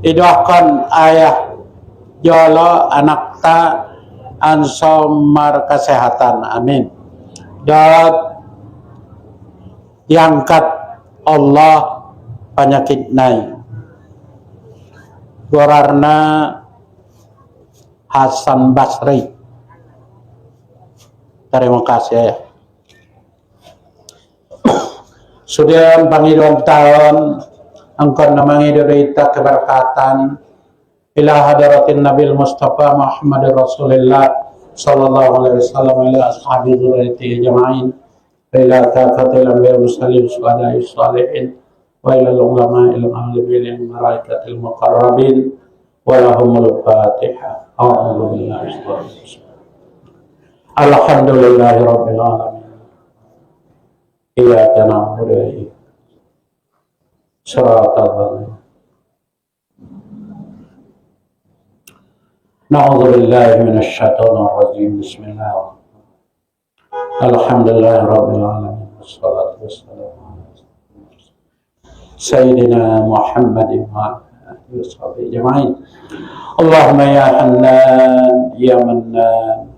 idoakan ayah jolo anakta anso mar kesehatan amin dan diangkat Allah penyakit naik gorarna Hasan Basri. Terima kasih ya. Sudah pangidon tahun angkon namangidon ita keberkatan ila hadaratin Nabil Mustafa Muhammad Rasulullah sallallahu alaihi wasallam ila ashabi dzurriyyati jama'in ila kafatil anbiya muslimin syuhada'i shalihin wa ila ulama ilmu ahli bil malaikatil muqarrabin wa lahumul fatihah. A'udzu billahi minasyaitonir rajim. Alhamdulillahi rabbil alamin. Iyyaka na'budu wa iyyaka shiratal ladzina Na'udzu billahi minasy syaithanir rajim. Bismillahirrahmanirrahim. Alhamdulillahi rabbil alamin. Wassalatu wassalamu ala sayyidina Muhammadin wa alihi washabihi ajma'in. Allahumma ya Hannan ya Mannan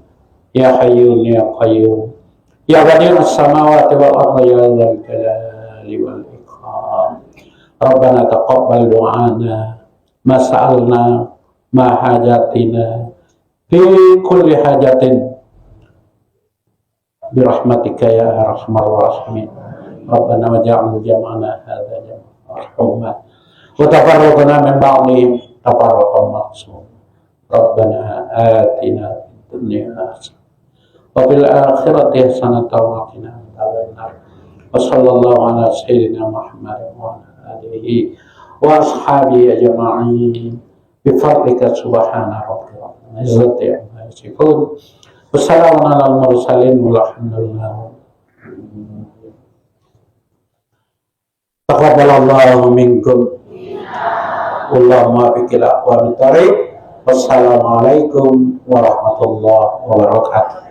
ya Hayyun ya Qayyum ya Badi'us samawati wal ardi ya dzal jalali wal ikram. Rabbana taqabbal du'ana ma sa'alna ma hajatina fi kulli hajatin birahmatika ya arhamar rahimin. Rabbana waj'al jam'ana hadza jam'an marhuma wa tafarraqna min ba'dihim tafarraqan ma'sum. Rabbana atina fid dunya hasanah wa fil akhirati hasanatan wa qina adzabannar. Wa sallallahu ala sayyidina Muhammad wa ala alihi wa ashabihi ajma'in. Bifadlika subhana rabbika izzati amma yasifun. Wassalamu alal mursalin walhamdulillah. Taqabbalallahu minkum. Allahumma biqil aqwamit thariq. Wassalamualaikum warahmatullahi wabarakatuh.